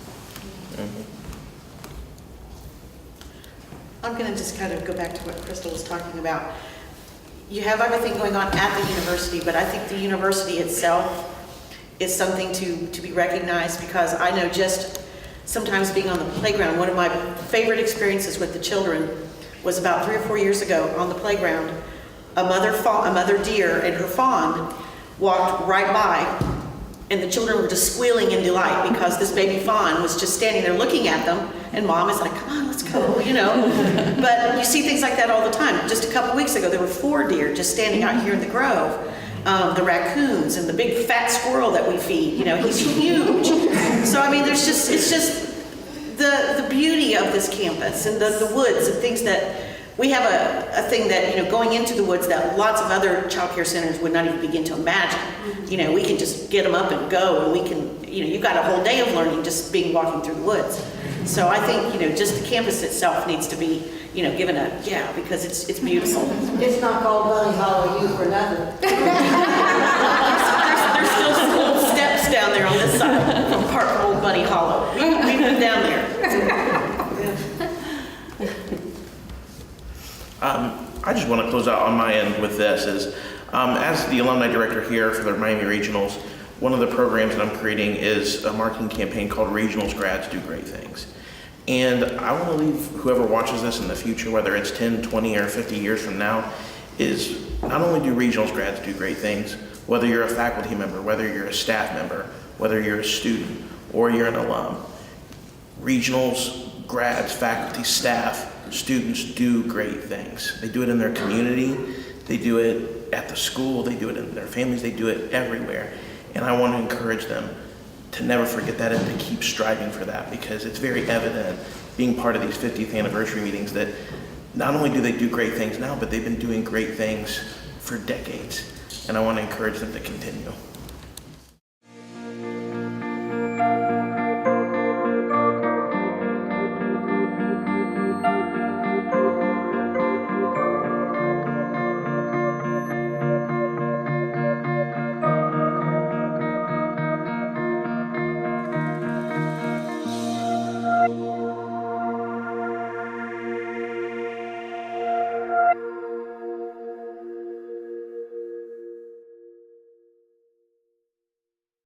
I'm going to just kind of go back to what Crystal was talking about. You have everything going on at the university, but I think the university itself is something to be recognized because I know just sometimes being on the playground, one of my favorite experiences with the children was about 3 or 4 years ago on the playground. A mother deer and her fawn walked right by, and the children were just squealing in delight because this baby fawn was just standing there looking at them, and mom is like, come on, let's go, you know. But you see things like that all the time. Just a couple weeks ago, there were 4 deer just standing out here in the grove. The raccoons and the big fat squirrel that we feed, you know, he's huge. So I mean, it's just the beauty of this campus and the woods and things that we have a thing that, you know, going into the woods that lots of other child care centers would not even begin to imagine. You know, we can just get them up and go, and we can, you know, you've got a whole day of learning just walking through the woods. So I think, you know, just the campus itself needs to be, you know, given a, yeah, because it's beautiful. It's not called Bunny Hollow U for nothing. There's still some little steps down there on this side from part of Old Bunny Hollow. We moved down there. I just want to close out on my end with this is, as the alumni director here for the Miami Regionals, one of the programs that I'm creating is a marketing campaign called Regionals Grads Do Great Things. And I want to leave whoever watches this in the future, whether it's 10, 20, or 50 years from now, is not only do regionals grads do great things, whether you're a faculty member, whether you're a staff member, whether you're a student, or you're an alum, regionals, grads, faculty, staff, students do great things. They do it in their community, they do it at the school, they do it in their families, they do it everywhere. And I want to encourage them to never forget that and to keep striving for that, because it's very evident being part of these 50th anniversary meetings that not only do they do great things now, but they've been doing great things for decades. And I want to encourage them to continue.